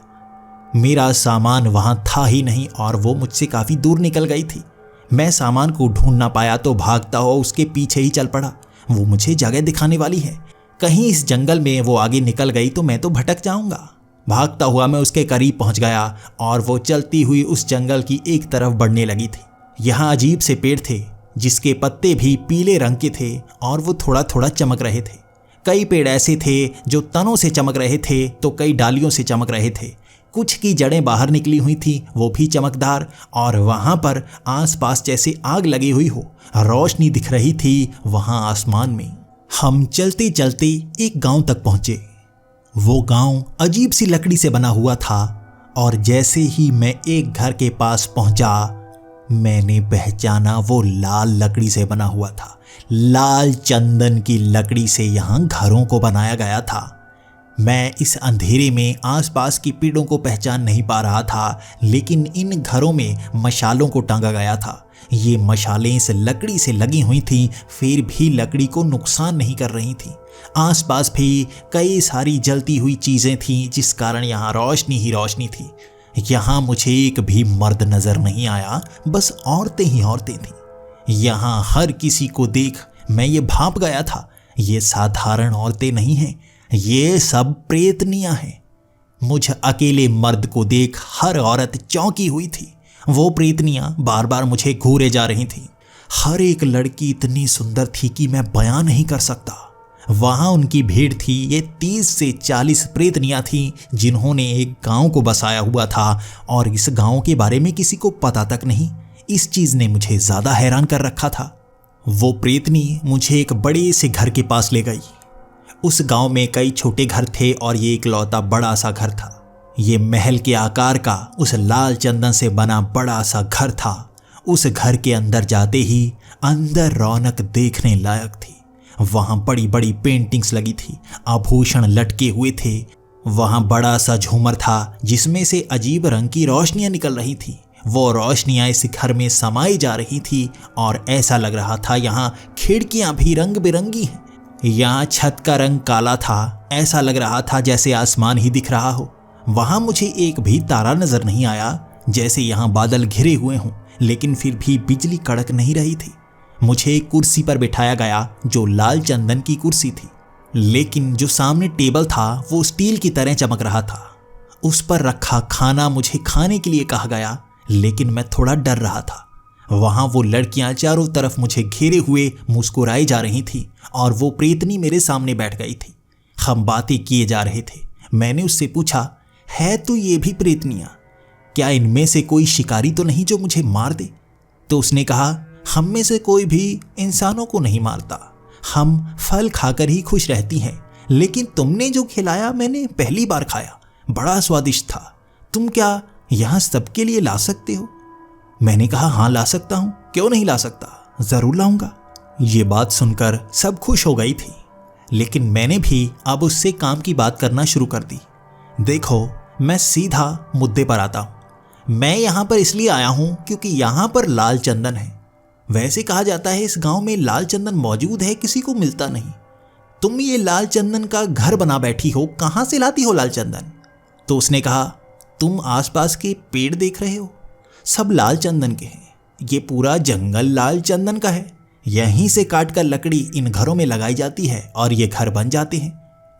मेरा सामान वहाँ था ही नहीं और वो मुझसे काफ़ी दूर निकल गई थी। मैं सामान को ढूंढ ना पाया तो भागता हुआ उसके पीछे ही चल पड़ा। वो मुझे जगह दिखाने वाली है, कहीं इस जंगल में वो आगे निकल गई तो मैं तो भटक जाऊंगा। भागता हुआ मैं उसके करीब पहुंच गया और वो चलती हुई उस जंगल की एक तरफ बढ़ने लगी थी। यहाँ अजीब से पेड़ थे जिसके पत्ते भी पीले रंग के थे और वो थोड़ा थोड़ा चमक रहे थे। कई पेड़ ऐसे थे जो तनों से चमक रहे थे तो कई डालियों से चमक रहे थे। कुछ की जड़ें बाहर निकली हुई थी, वो भी चमकदार, और वहां पर आसपास जैसे आग लगी हुई हो रोशनी दिख रही थी वहां आसमान में। हम चलते चलते एक गांव तक पहुंचे। वो गांव अजीब सी लकड़ी से बना हुआ था और जैसे ही मैं एक घर के पास पहुंचा मैंने पहचाना वो लाल लकड़ी से बना हुआ था। लाल चंदन की लकड़ी से यहाँ घरों को बनाया गया था। मैं इस अंधेरे में आसपास की पेड़ों को पहचान नहीं पा रहा था, लेकिन इन घरों में मशालों को टांगा गया था। ये मशालें इस लकड़ी से लगी हुई थीं, फिर भी लकड़ी को नुकसान नहीं कर रही थीं। आसपास भी कई सारी जलती हुई चीज़ें थीं जिस कारण यहाँ रोशनी ही रोशनी थी। यहाँ मुझे एक भी मर्द नजर नहीं आया, बस औरतें ही औरतें थीं। यहाँ हर किसी को देख मैं ये भांप गया था, ये साधारण औरतें नहीं हैं, ये सब प्रेतनियां हैं। मुझ अकेले मर्द को देख हर औरत चौंकी हुई थी। वो प्रेतनियां बार बार मुझे घूरे जा रही थीं। हर एक लड़की इतनी सुंदर थी कि मैं बयां नहीं कर सकता। वहां उनकी भीड़ थी, ये 30 से 40 प्रेतनियां थीं जिन्होंने एक गांव को बसाया हुआ था और इस गांव के बारे में किसी को पता तक नहीं। इस चीज ने मुझे ज्यादा हैरान कर रखा था। वो प्रेतनी मुझे एक बड़े से घर के पास ले गई। उस गांव में कई छोटे घर थे और ये इकलौता बड़ा सा घर था। ये महल के आकार का उस लाल चंदन से बना बड़ा सा घर था। उस घर के अंदर जाते ही अंदर रौनक देखने लायक थी। वहां बड़ी बड़ी पेंटिंग्स लगी थी, आभूषण लटके हुए थे। वहां बड़ा सा झूमर था जिसमें से अजीब रंग की रोशनियां निकल रही थी। वो रोशनियां इस घर में समाई जा रही थी और ऐसा लग रहा था यहाँ खिड़कियां भी रंग बिरंगी हैं। यहाँ छत का रंग काला था, ऐसा लग रहा था जैसे आसमान ही दिख रहा हो। वहां मुझे एक भी तारा नजर नहीं आया, जैसे यहाँ बादल घिरे हुए हों, लेकिन फिर भी बिजली कड़क नहीं रही थी। मुझे एक कुर्सी पर बिठाया गया जो लाल चंदन की कुर्सी थी, लेकिन जो सामने टेबल था वो स्टील की तरह चमक रहा था। उस पर रखा खाना मुझे खाने के लिए कहा गया, लेकिन मैं थोड़ा डर रहा था। वहां वो लड़कियां चारों तरफ मुझे घेरे हुए मुस्कुराई जा रही थी और वो प्रेतनी मेरे सामने बैठ गई थी। हम बातें किए जा रहे थे। मैंने उससे पूछा, है तो ये भी प्रेतनियां? क्या इनमें से कोई शिकारी तो नहीं जो मुझे मार दे? तो उसने कहा, हम में से कोई भी इंसानों को नहीं मारता, हम फल खाकर ही खुश रहती हैं। लेकिन तुमने जो खिलाया मैंने पहली बार खाया, बड़ा स्वादिष्ट था। तुम क्या यहाँ सबके लिए ला सकते हो? मैंने कहा, हाँ ला सकता हूँ, क्यों नहीं ला सकता, जरूर लाऊंगा। ये बात सुनकर सब खुश हो गई थी, लेकिन मैंने भी अब उससे काम की बात करना शुरू कर दी। देखो, मैं सीधा मुद्दे पर आता हूँ। मैं यहाँ पर इसलिए आया हूँ क्योंकि यहाँ पर लाल चंदन है। वैसे कहा जाता है इस गांव में लाल चंदन मौजूद है, किसी को मिलता नहीं। तुम ये लाल चंदन का घर बना बैठी हो, कहाँ से लाती हो लाल चंदन? तो उसने कहा, तुम आसपास के पेड़ देख रहे हो, सब लाल चंदन के हैं। ये पूरा जंगल लाल चंदन का है। यहीं से काटकर लकड़ी इन घरों में लगाई जाती है और ये घर बन जाते हैं।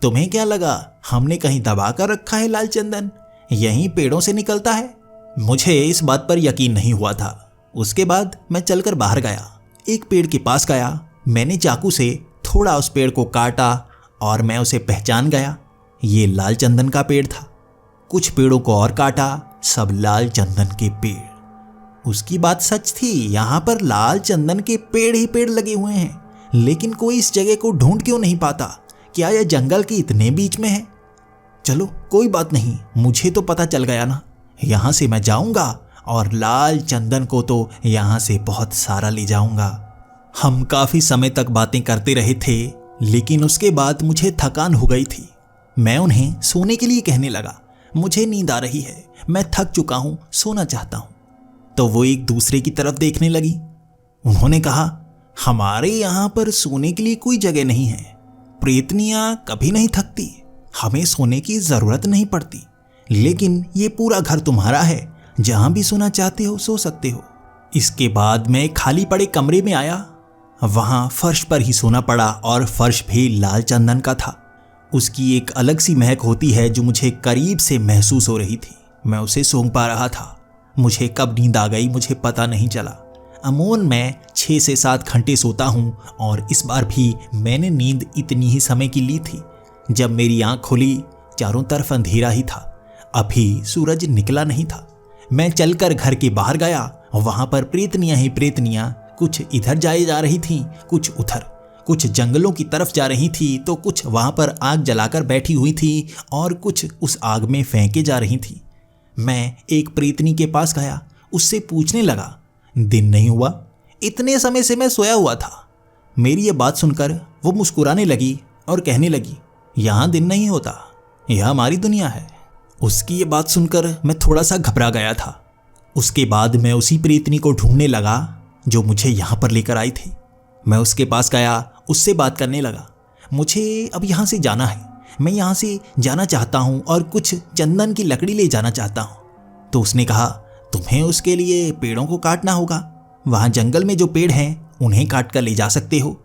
तुम्हें क्या लगा हमने कहीं दबा कर रखा है लाल चंदन? यहीं पेड़ों से निकलता है। मुझे इस बात पर यकीन नहीं हुआ था। उसके बाद मैं चलकर बाहर गया, एक पेड़ के पास गया। मैंने चाकू से थोड़ा उस पेड़ को काटा और मैं उसे पहचान गया। ये लाल चंदन का पेड़ था। कुछ पेड़ों को और काटा, सब लाल चंदन के पेड़। उसकी बात सच थी, यहाँ पर लाल चंदन के पेड़ ही पेड़ लगे हुए हैं, लेकिन कोई इस जगह को ढूंढ क्यों नहीं पाता? क्या यह जंगल के इतने बीच में है? चलो कोई बात नहीं, मुझे तो पता चल गया ना। यहाँ से मैं जाऊंगा और लाल चंदन को तो यहाँ से बहुत सारा ले जाऊंगा। हम काफी समय तक बातें करते रहे थे, लेकिन उसके बाद मुझे थकान हो गई थी। मैं उन्हें सोने के लिए कहने लगा, मुझे नींद आ रही है, मैं थक चुका हूं, सोना चाहता हूं। तो वो एक दूसरे की तरफ देखने लगी। उन्होंने कहा, हमारे यहाँ पर सोने के लिए कोई जगह नहीं है। प्रेतनियां कभी नहीं थकती, हमें सोने की जरूरत नहीं पड़ती। लेकिन ये पूरा घर तुम्हारा है, जहां भी सोना चाहते हो सो सकते हो। इसके बाद मैं खाली पड़े कमरे में आया। वहाँ फर्श पर ही सोना पड़ा और फर्श भी लाल चंदन का था। उसकी एक अलग सी महक होती है जो मुझे करीब से महसूस हो रही थी। मैं उसे सूंघ पा रहा था। मुझे कब नींद आ गई मुझे पता नहीं चला। अमूमन मैं 6 से 7 घंटे सोता हूँ और इस बार भी मैंने नींद इतनी ही समय की ली थी। जब मेरी आँख खुली चारों तरफ अंधेरा ही था। अभी सूरज निकला नहीं था। मैं चलकर घर के बाहर गया। वहाँ पर प्रेतनियाँ ही प्रेतनियाँ कुछ इधर जाए जा रही थीं, कुछ उधर, कुछ जंगलों की तरफ जा रही थी तो कुछ वहाँ पर आग जलाकर बैठी हुई थी और कुछ उस आग में फेंके जा रही थी। मैं एक प्रेतनी के पास गया, उससे पूछने लगा, दिन नहीं हुआ? इतने समय से मैं सोया हुआ था। मेरी ये बात सुनकर वो मुस्कुराने लगी और कहने लगी, यहाँ दिन नहीं होता, यह हमारी दुनिया है। उसकी ये बात सुनकर मैं थोड़ा सा घबरा गया था। उसके बाद मैं उसी प्रेतनी को ढूंढने लगा जो मुझे यहाँ पर लेकर आई थी। मैं उसके पास गया, उससे बात करने लगा। मुझे अब यहाँ से जाना है, मैं यहाँ से जाना चाहता हूँ और कुछ चंदन की लकड़ी ले जाना चाहता हूँ। तो उसने कहा, तुम्हें उसके लिए पेड़ों को काटना होगा। वहाँ जंगल में जो पेड़ हैं उन्हें काट कर ले जा सकते हो।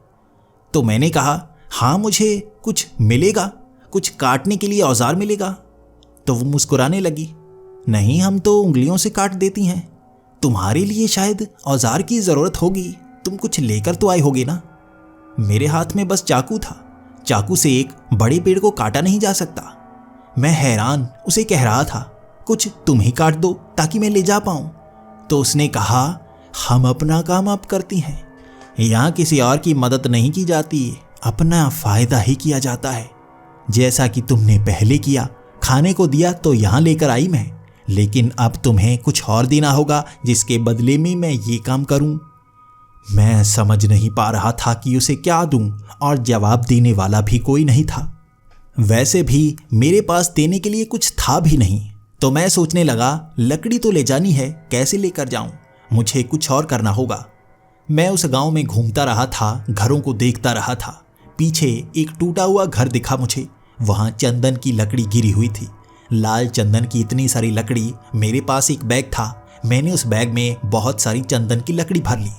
तो मैंने कहा, हाँ मुझे कुछ मिलेगा, कुछ काटने के लिए औजार मिलेगा। तो वो मुस्कुराने लगी, नहीं हम तो उंगलियों से काट देती हैं, तुम्हारे लिए शायद औजार की ज़रूरत होगी, तुम कुछ लेकर तो आए होगे ना। मेरे हाथ में बस चाकू था, चाकू से एक बड़े पेड़ को काटा नहीं जा सकता। मैं हैरान उसे कह रहा था, कुछ तुम ही काट दो ताकि मैं ले जा पाऊँ। तो उसने कहा, हम अपना काम आप करती हैं, यहाँ किसी और की मदद नहीं की जाती, अपना फ़ायदा ही किया जाता है। जैसा कि तुमने पहले किया, खाने को दिया तो यहाँ लेकर आई मैं, लेकिन अब तुम्हें कुछ और देना होगा जिसके बदले में मैं ये काम करूं। मैं समझ नहीं पा रहा था कि उसे क्या दूं और जवाब देने वाला भी कोई नहीं था। वैसे भी मेरे पास देने के लिए कुछ था भी नहीं। तो मैं सोचने लगा, लकड़ी तो ले जानी है, कैसे लेकर जाऊं? मुझे कुछ और करना होगा। मैं उस गांव में घूमता रहा था, घरों को देखता रहा था। पीछे एक टूटा हुआ घर दिखा मुझे। वहाँ चंदन की लकड़ी गिरी हुई थी, लाल चंदन की इतनी सारी लकड़ी। मेरे पास एक बैग था, मैंने उस बैग में बहुत सारी चंदन की लकड़ी भर ली।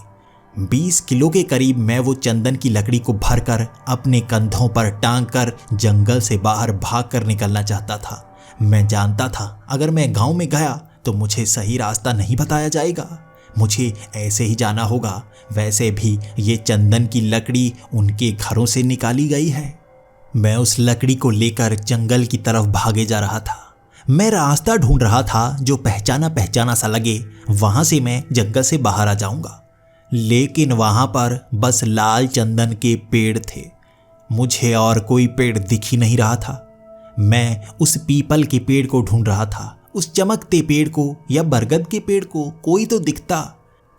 20 किलो के करीब मैं वो चंदन की लकड़ी को भरकर अपने कंधों पर टांग कर जंगल से बाहर भाग कर निकलना चाहता था। मैं जानता था अगर मैं गांव में गया तो मुझे सही रास्ता नहीं बताया जाएगा, मुझे ऐसे ही जाना होगा। वैसे भी ये चंदन की लकड़ी उनके घरों से निकाली गई है। मैं उस लकड़ी को लेकर जंगल की तरफ भागे जा रहा था। मैं रास्ता ढूंढ रहा था जो पहचाना पहचाना सा लगे, वहां से मैं जंगल से बाहर आ जाऊंगा। लेकिन वहां पर बस लाल चंदन के पेड़ थे, मुझे और कोई पेड़ दिख ही नहीं रहा था। मैं उस पीपल के पेड़ को ढूंढ रहा था, उस चमकते पेड़ को या बरगद के पेड़ को, कोई तो दिखता।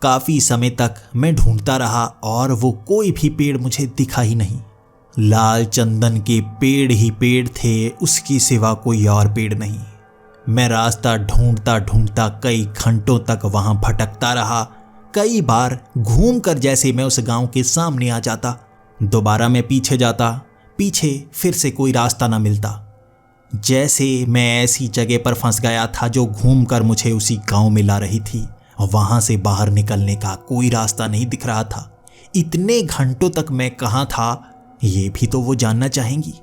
काफी समय तक मैं ढूंढता रहा और वो कोई भी पेड़ मुझे दिखा ही नहीं। लाल चंदन के पेड़ ही पेड़ थे, उसकी सिवा कोई और पेड़ नहीं। मैं रास्ता ढूंढता ढूंढता कई घंटों तक वहां भटकता रहा। कई बार घूमकर जैसे मैं उस गांव के सामने आ जाता, दोबारा मैं पीछे जाता, पीछे फिर से कोई रास्ता ना मिलता। जैसे मैं ऐसी जगह पर फंस गया था जो घूमकर मुझे उसी गांव में ला रही थी। वहां से बाहर निकलने का कोई रास्ता नहीं दिख रहा था। इतने घंटों तक मैं कहाँ था ये भी तो वो जानना चाहेंगी।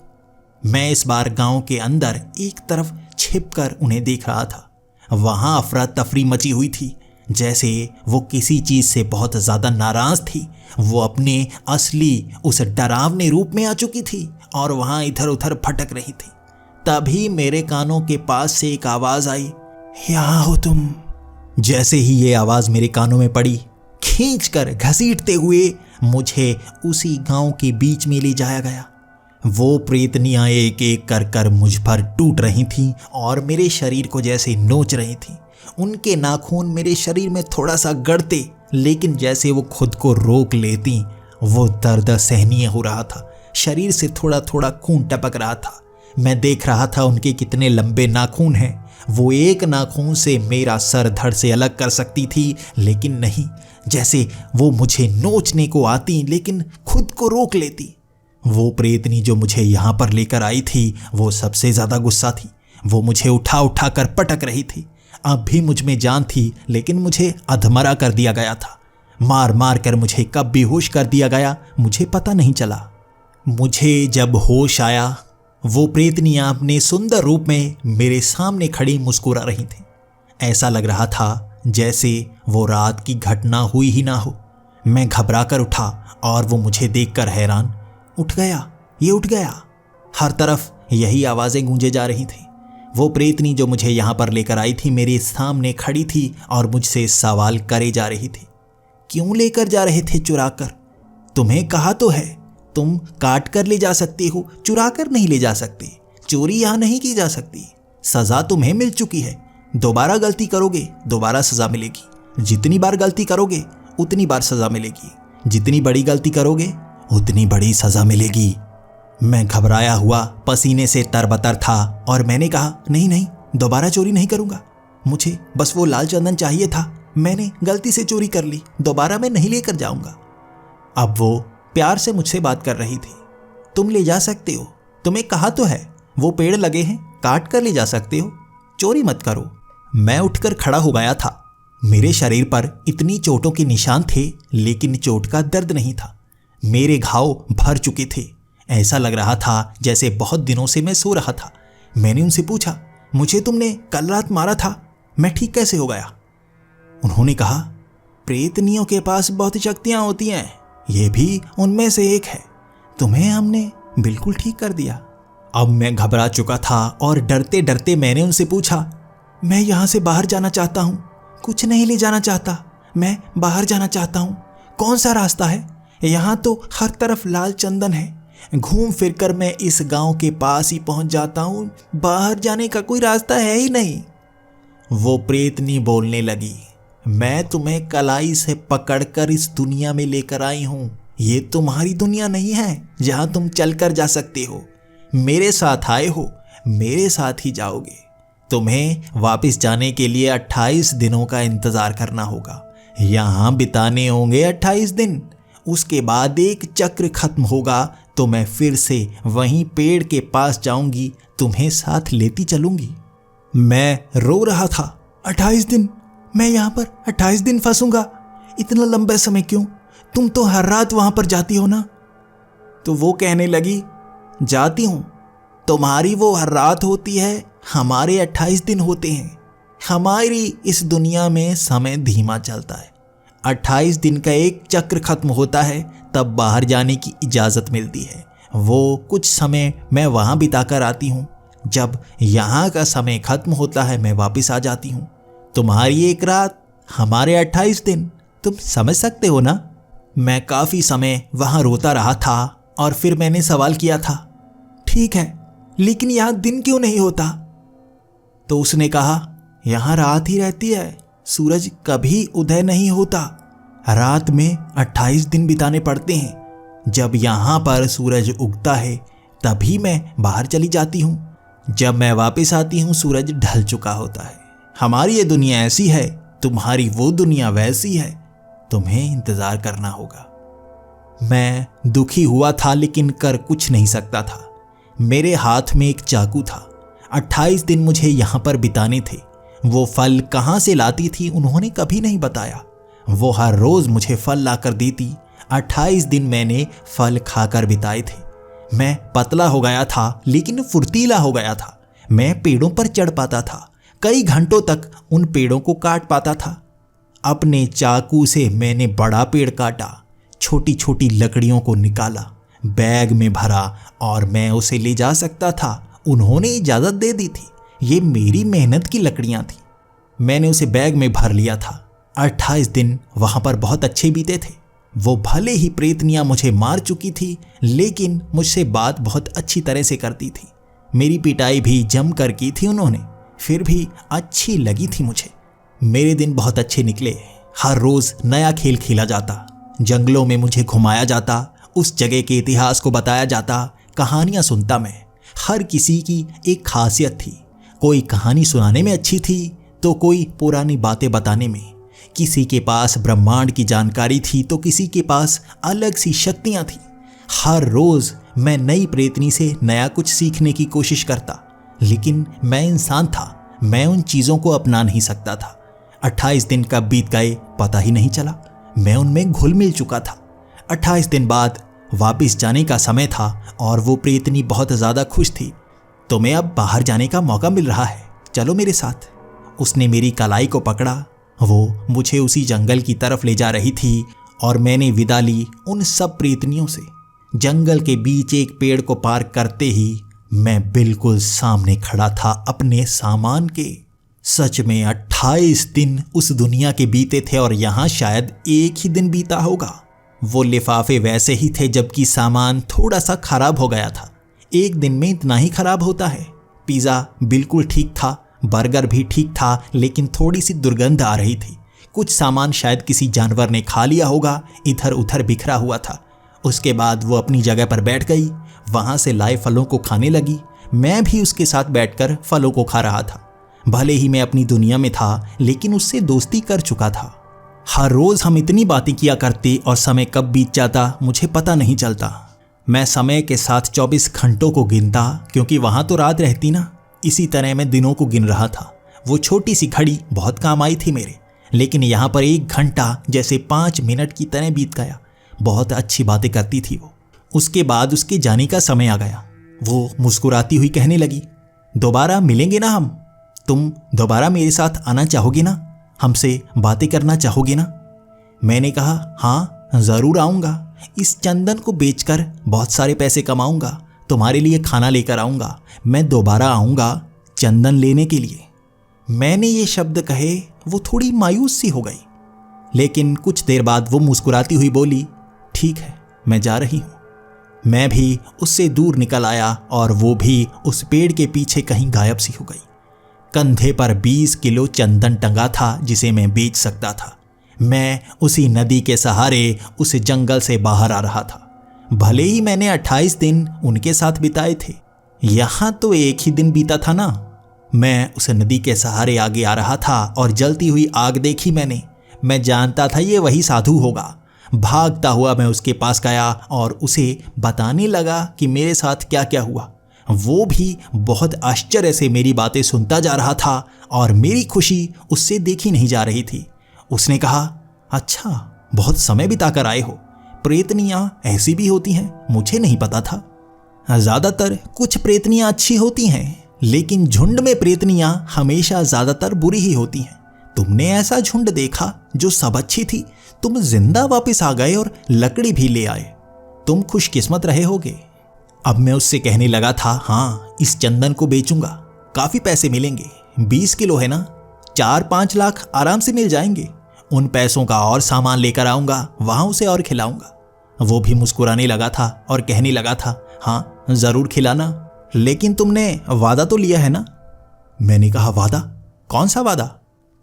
मैं इस बार गांव के अंदर एक तरफ छिपकर उन्हें देख रहा था। वहां अफरा तफरी मची हुई थी, जैसे वो किसी चीज से बहुत ज्यादा नाराज थी। वो अपने असली उस डरावने रूप में आ चुकी थी और वहां इधर उधर भटक रही थी। तभी मेरे कानों के पास से एक आवाज आई, यहाँ हो तुम। जैसे ही ये आवाज मेरे कानों में पड़ी, खींचकर घसीटते हुए मुझे उसी गांव के बीच में ले जाया गया। वो प्रेतनियां एक एक कर कर मुझ पर टूट रही थीं और मेरे शरीर को जैसे नोच रही थीं। उनके नाखून मेरे शरीर में थोड़ा सा गड़ते, लेकिन जैसे वो खुद को रोक लेती, वो दर्द सहनीय हो रहा था। शरीर से थोड़ा थोड़ा खून टपक रहा था। मैं देख रहा था उनके कितने लंबे नाखून हैं। वो एक नाखून से मेरा सर धड़ से अलग कर सकती थी, लेकिन नहीं, जैसे वो मुझे नोचने को आती लेकिन खुद को रोक लेती। वो प्रेतनी जो मुझे यहाँ पर लेकर आई थी वो सबसे ज़्यादा गुस्सा थी। वो मुझे उठा उठा कर पटक रही थी। अब भी मुझ में जान थी, लेकिन मुझे अधमरा कर दिया गया था। मार मार कर मुझे कब बेहोश कर दिया गया मुझे पता नहीं चला। मुझे जब होश आया, वो प्रेतनियां अपने सुंदर रूप में मेरे सामने खड़ी मुस्कुरा रही थीं। ऐसा लग रहा था जैसे वो रात की घटना हुई ही ना हो। मैं घबरा कर उठा और वो मुझे देखकर हैरान, उठ गया, ये उठ गया। हर तरफ यही आवाज़ें गूंजे जा रही थी। वो प्रेतनी जो मुझे यहाँ पर लेकर आई थी मेरे सामने खड़ी थी और मुझसे सवाल करे जा रही थी। क्यों लेकर जा रहे थे चुरा कर? तुम्हें कहा तो है तुम काट कर ले जा सकती हो, चुरा कर नहीं ले जा सकती। चोरी यहाँ नहीं की जा सकती। सज़ा तुम्हें मिल चुकी है। दोबारा गलती करोगे दोबारा सज़ा मिलेगी। जितनी बार गलती करोगे उतनी बार सज़ा मिलेगी। जितनी बड़ी गलती करोगे उतनी बड़ी सज़ा मिलेगी। मैं घबराया हुआ पसीने से तरबतर था और मैंने कहा, नहीं नहीं, दोबारा चोरी नहीं करूँगा। मुझे बस वो लाल चंदन चाहिए था। मैंने गलती से चोरी कर ली, दोबारा मैं नहीं लेकर जाऊँगा। अब वो प्यार से मुझसे बात कर रही थी। तुम ले जा सकते हो, तुम्हें कहा तो है, वो पेड़ लगे हैं, काट कर ले जा सकते हो, चोरी मत करो। मैं उठकर खड़ा हो गया था। मेरे शरीर पर इतनी चोटों के निशान थे, लेकिन चोट का दर्द नहीं था। मेरे घाव भर चुके थे। ऐसा लग रहा था जैसे बहुत दिनों से मैं सो रहा था। मैंने उनसे पूछा, मुझे तुमने कल रात मारा था, मैं ठीक कैसे हो गया? उन्होंने कहा, प्रेतनियों के पास बहुत शक्तियां होती हैं, ये भी उनमें से एक है। तुम्हें हमने बिल्कुल ठीक कर दिया। अब मैं घबरा चुका था और डरते डरते मैंने उनसे पूछा, मैं यहाँ से बाहर जाना चाहता हूँ। कुछ नहीं ले जाना चाहता, मैं बाहर जाना चाहता हूँ। कौन सा रास्ता है? यहाँ तो हर तरफ लाल चंदन है। घूम फिर कर मैं इस गांव के पास ही पहुँच जाता हूँ। बाहर जाने का कोई रास्ता है ही नहीं। वो प्रेतनी बोलने लगी, मैं तुम्हें कलाई से पकड़कर इस दुनिया में लेकर आई हूँ। ये तुम्हारी दुनिया नहीं है जहाँ तुम चलकर जा सकते हो। मेरे साथ आए हो, मेरे साथ ही जाओगे। तुम्हें वापस जाने के लिए 28 दिनों का इंतज़ार करना होगा। यहाँ बिताने होंगे 28 दिन। उसके बाद एक चक्र खत्म होगा तो मैं फिर से वहीं पेड़ के पास जाऊंगी, तुम्हें साथ लेती चलूंगी। मैं रो रहा था। 28 दिन? मैं यहाँ पर 28 दिन फंसूंगा? इतना लंबा समय क्यों? तुम तो हर रात वहाँ पर जाती हो ना? तो वो कहने लगी, जाती हूँ। तुम्हारी वो हर रात होती है, हमारे 28 दिन होते हैं। हमारी इस दुनिया में समय धीमा चलता है। 28 दिन का एक चक्र खत्म होता है तब बाहर जाने की इजाज़त मिलती है। वो कुछ समय मैं वहाँ बिताकर आती हूँ। जब यहाँ का समय खत्म होता है मैं वापस आ जाती हूँ। तुम्हारी एक रात, हमारे 28 दिन। तुम समझ सकते हो ना? मैं काफ़ी समय वहाँ रोता रहा था और फिर मैंने सवाल किया था, ठीक है, लेकिन यहाँ दिन क्यों नहीं होता? तो उसने कहा, यहाँ रात ही रहती है, सूरज कभी उदय नहीं होता। रात में 28 दिन बिताने पड़ते हैं। जब यहाँ पर सूरज उगता है तभी मैं बाहर चली जाती हूँ। जब मैं वापस आती हूँ सूरज ढल चुका होता है। हमारी ये दुनिया ऐसी है, तुम्हारी वो दुनिया वैसी है। तुम्हें इंतज़ार करना होगा। मैं दुखी हुआ था लेकिन कर कुछ नहीं सकता था। मेरे हाथ में एक चाकू था। 28 दिन मुझे यहाँ पर बिताने थे। वो फल कहाँ से लाती थी उन्होंने कभी नहीं बताया। वो हर रोज़ मुझे फल लाकर देती। 28 दिन मैंने फल खाकर बिताए थे। मैं पतला हो गया था लेकिन फुर्तीला हो गया था। मैं पेड़ों पर चढ़ पाता था। कई घंटों तक उन पेड़ों को काट पाता था। अपने चाकू से मैंने बड़ा पेड़ काटा, छोटी छोटी लकड़ियों को निकाला, बैग में भरा और मैं उसे ले जा सकता था। उन्होंने इजाज़त दे दी थी। ये मेरी मेहनत की लकड़ियाँ थी। मैंने उसे बैग में भर लिया था। 28 दिन वहाँ पर बहुत अच्छे बीते थे। वो भले ही प्रेतनियाँ मुझे मार चुकी थी लेकिन मुझसे बात बहुत अच्छी तरह से करती थी। मेरी पिटाई भी जम कर की थी उन्होंने, फिर भी अच्छी लगी थी मुझे। मेरे दिन बहुत अच्छे निकले। हर रोज़ नया खेल खेला जाता, जंगलों में मुझे घुमाया जाता, उस जगह के इतिहास को बताया जाता, कहानियाँ सुनता मैं। हर किसी की एक खासियत थी। कोई कहानी सुनाने में अच्छी थी तो कोई पुरानी बातें बताने में। किसी के पास ब्रह्मांड की जानकारी थी तो किसी के पास अलग सी शक्तियाँ थीं। हर रोज़ मैं नई प्रेतनी से नया कुछ सीखने की कोशिश करता, लेकिन मैं इंसान था। मैं उन चीज़ों को अपना नहीं सकता था। 28 दिन कब बीत गए पता ही नहीं चला। मैं उनमें घुल मिल चुका था। 28 दिन बाद वापस जाने का समय था और वो प्रेतनी बहुत ज़्यादा खुश थी। तुम्हें अब बाहर जाने का मौका मिल रहा है, चलो मेरे साथ। उसने मेरी कलाई को पकड़ा। वो मुझे उसी जंगल की तरफ ले जा रही थी और मैंने विदा ली उन सब प्रेतनियों से। जंगल के बीच एक पेड़ को पार करते ही मैं बिल्कुल सामने खड़ा था अपने सामान के। सच में 28 दिन उस दुनिया के बीते थे और यहाँ शायद एक ही दिन बीता होगा। वो लिफाफे वैसे ही थे जबकि सामान थोड़ा सा खराब हो गया था। एक दिन में इतना ही खराब होता है। पिज़्ज़ा बिल्कुल ठीक था, बर्गर भी ठीक था, लेकिन थोड़ी सी दुर्गंध आ रही थी। कुछ सामान शायद किसी जानवर ने खा लिया होगा, इधर उधर बिखरा हुआ था। उसके बाद वो अपनी जगह पर बैठ गई, वहाँ से लाए फलों को खाने लगी। मैं भी उसके साथ बैठकर फलों को खा रहा था। भले ही मैं अपनी दुनिया में था, लेकिन उससे दोस्ती कर चुका था। हर रोज़ हम इतनी बातें किया करते और समय कब बीत जाता मुझे पता नहीं चलता। मैं समय के साथ 24 घंटों को गिनता, क्योंकि वहाँ तो रात रहती ना। इसी तरह मैं दिनों को गिन रहा था। वो छोटी सी घड़ी बहुत काम आई थी मेरे, लेकिन यहाँ पर 1 घंटा जैसे 5 मिनट की तरह बीत गया। बहुत अच्छी बातें करती थी वो। उसके बाद उसके जाने का समय आ गया। वो मुस्कुराती हुई कहने लगी, दोबारा मिलेंगे ना हम? तुम दोबारा मेरे साथ आना चाहोगे ना? हमसे बातें करना चाहोगे ना? मैंने कहा, हाँ ज़रूर आऊँगा। इस चंदन को बेचकर बहुत सारे पैसे कमाऊँगा। तुम्हारे लिए खाना लेकर आऊँगा। मैं दोबारा आऊँगा चंदन लेने के लिए। मैंने ये शब्द कहे वो थोड़ी मायूस सी हो गई, लेकिन कुछ देर बाद वो मुस्कुराती हुई बोली, ठीक है मैं जा रही हूँ। मैं भी उससे दूर निकल आया और वो भी उस पेड़ के पीछे कहीं गायब सी हो गई। कंधे पर 20 किलो चंदन टंगा था जिसे मैं बेच सकता था। मैं उसी नदी के सहारे उस जंगल से बाहर आ रहा था। भले ही मैंने 28 दिन उनके साथ बिताए थे, यहाँ तो एक ही दिन बीता था ना। मैं उस नदी के सहारे आगे आ रहा था और जलती हुई आग देखी मैंने। मैं जानता था ये वही साधु होगा। भागता हुआ मैं उसके पास गया और उसे बताने लगा कि मेरे साथ क्या क्या हुआ। वो भी बहुत आश्चर्य से मेरी बातें सुनता जा रहा था और मेरी खुशी उससे देखी नहीं जा रही थी। उसने कहा, अच्छा बहुत समय बिताकर आए हो। प्रेतनियाँ ऐसी भी होती हैं, मुझे नहीं पता था। ज़्यादातर कुछ प्रेतनियाँ अच्छी होती हैं, लेकिन झुंड में प्रेतनियाँ हमेशा ज़्यादातर बुरी ही होती हैं। तुमने ऐसा झुंड देखा जो सब अच्छी थी। तुम जिंदा वापस आ गए और लकड़ी भी ले आए। तुम खुशकिस्मत रहे होगे। अब मैं उससे कहने लगा था, हाँ इस चंदन को बेचूंगा, काफ़ी पैसे मिलेंगे। 20 किलो है ना, 4-5 लाख आराम से मिल जाएंगे। उन पैसों का और सामान लेकर आऊँगा, वहाँ उसे और खिलाऊंगा। वो भी मुस्कुराने लगा था और कहने लगा था, हाँ ज़रूर खिलाना, लेकिन तुमने वादा तो लिया है ना। मैंने कहा, वादा? कौन सा वादा?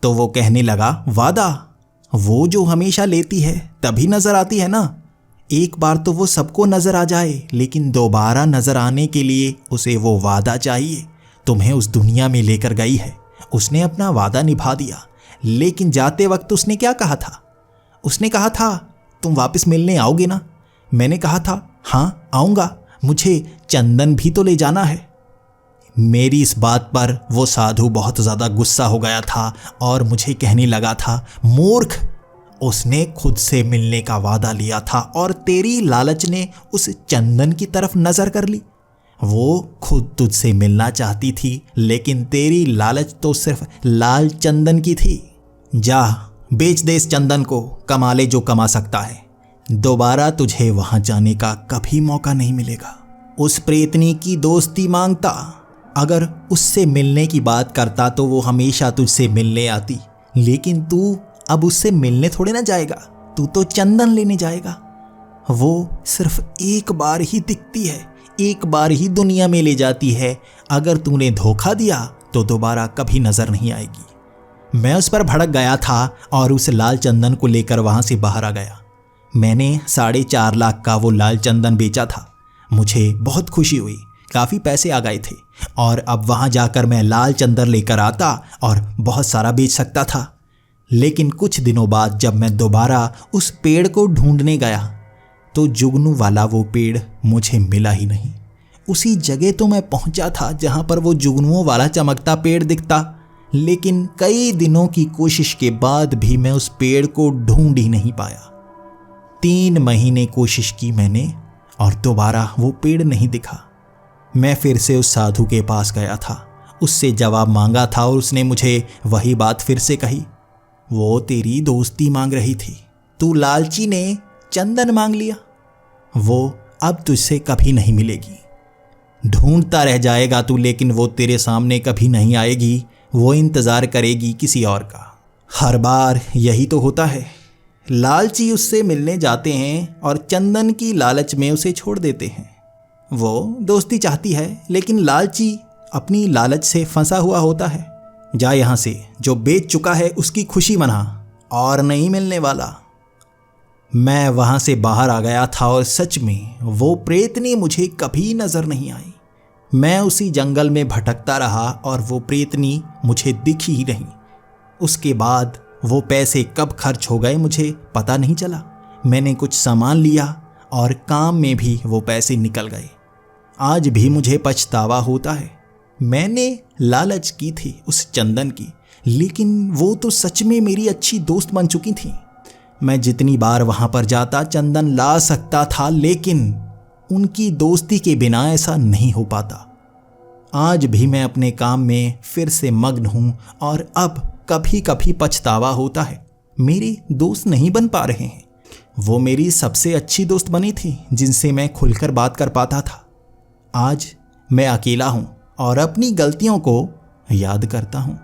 तो वो कहने लगा, वादा वो जो हमेशा लेती है तभी नज़र आती है ना। एक बार तो वो सबको नज़र आ जाए, लेकिन दोबारा नज़र आने के लिए उसे वो वादा चाहिए। तुम्हें उस दुनिया में लेकर गई है, उसने अपना वादा निभा दिया, लेकिन जाते वक्त उसने क्या कहा था? उसने कहा था, तुम वापस मिलने आओगे ना। मैंने कहा था, हाँ आऊँगा, मुझे चंदन भी तो ले जाना है। मेरी इस बात पर वो साधु बहुत ज़्यादा गुस्सा हो गया था और मुझे कहने लगा था, मूर्ख, उसने खुद से मिलने का वादा लिया था और तेरी लालच ने उस चंदन की तरफ नज़र कर ली। वो खुद तुझसे मिलना चाहती थी, लेकिन तेरी लालच तो सिर्फ लाल चंदन की थी। जा बेच दे इस चंदन को, कमा ले जो कमा सकता है। दोबारा तुझे वहाँ जाने का कभी मौका नहीं मिलेगा। उस प्रेतनी की दोस्ती मांगता, अगर उससे मिलने की बात करता तो वो हमेशा तुझसे मिलने आती, लेकिन तू अब उससे मिलने थोड़े ना जाएगा, तू तो चंदन लेने जाएगा। वो सिर्फ एक बार ही दिखती है, एक बार ही दुनिया में ले जाती है। अगर तूने धोखा दिया तो दोबारा कभी नज़र नहीं आएगी। मैं उस पर भड़क गया था और उस लाल चंदन को लेकर वहाँ से बाहर आ गया। मैंने 4.5 लाख का वो लाल चंदन बेचा था। मुझे बहुत खुशी हुई, काफ़ी पैसे आ गए थे और अब वहाँ जाकर मैं लाल चंदन लेकर आता और बहुत सारा बेच सकता था। लेकिन कुछ दिनों बाद जब मैं दोबारा उस पेड़ को ढूंढने गया तो जुगनू वाला वो पेड़ मुझे मिला ही नहीं। उसी जगह तो मैं पहुंचा था जहां पर वो जुगनुओं वाला चमकता पेड़ दिखता, लेकिन कई दिनों की कोशिश के बाद भी मैं उस पेड़ को ढूंढ ही नहीं पाया। 3 महीने कोशिश की मैंने और दोबारा वो पेड़ नहीं दिखा। मैं फिर से उस साधु के पास गया था, उससे जवाब मांगा था और उसने मुझे वही बात फिर से कही। वो तेरी दोस्ती मांग रही थी, तू लालची ने चंदन मांग लिया। वो अब तुझसे कभी नहीं मिलेगी। ढूंढता रह जाएगा तू, लेकिन वो तेरे सामने कभी नहीं आएगी। वो इंतज़ार करेगी किसी और का। हर बार यही तो होता है। लालची उससे मिलने जाते हैं और चंदन की लालच में उसे छोड़ देते हैं। वो दोस्ती चाहती है, लेकिन लालची अपनी लालच से फंसा हुआ होता है। जा यहाँ से, जो बेच चुका है उसकी खुशी मना, और नहीं मिलने वाला। मैं वहाँ से बाहर आ गया था और सच में वो प्रेतनी मुझे कभी नज़र नहीं आई। मैं उसी जंगल में भटकता रहा और वो प्रेतनी मुझे दिखी ही नहीं। उसके बाद वो पैसे कब खर्च हो गए मुझे पता नहीं चला। मैंने कुछ सामान लिया और काम में भी वो पैसे निकल गए। आज भी मुझे पछतावा होता है। मैंने लालच की थी उस चंदन की, लेकिन वो तो सच में मेरी अच्छी दोस्त बन चुकी थी। मैं जितनी बार वहाँ पर जाता चंदन ला सकता था, लेकिन उनकी दोस्ती के बिना ऐसा नहीं हो पाता। आज भी मैं अपने काम में फिर से मग्न हूँ और अब कभी कभी पछतावा होता है। मेरे दोस्त नहीं बन पा रहे हैं। वो मेरी सबसे अच्छी दोस्त बनी थी, जिनसे मैं खुलकर बात कर पाता था। आज मैं अकेला हूँ और अपनी गलतियों को याद करता हूँ।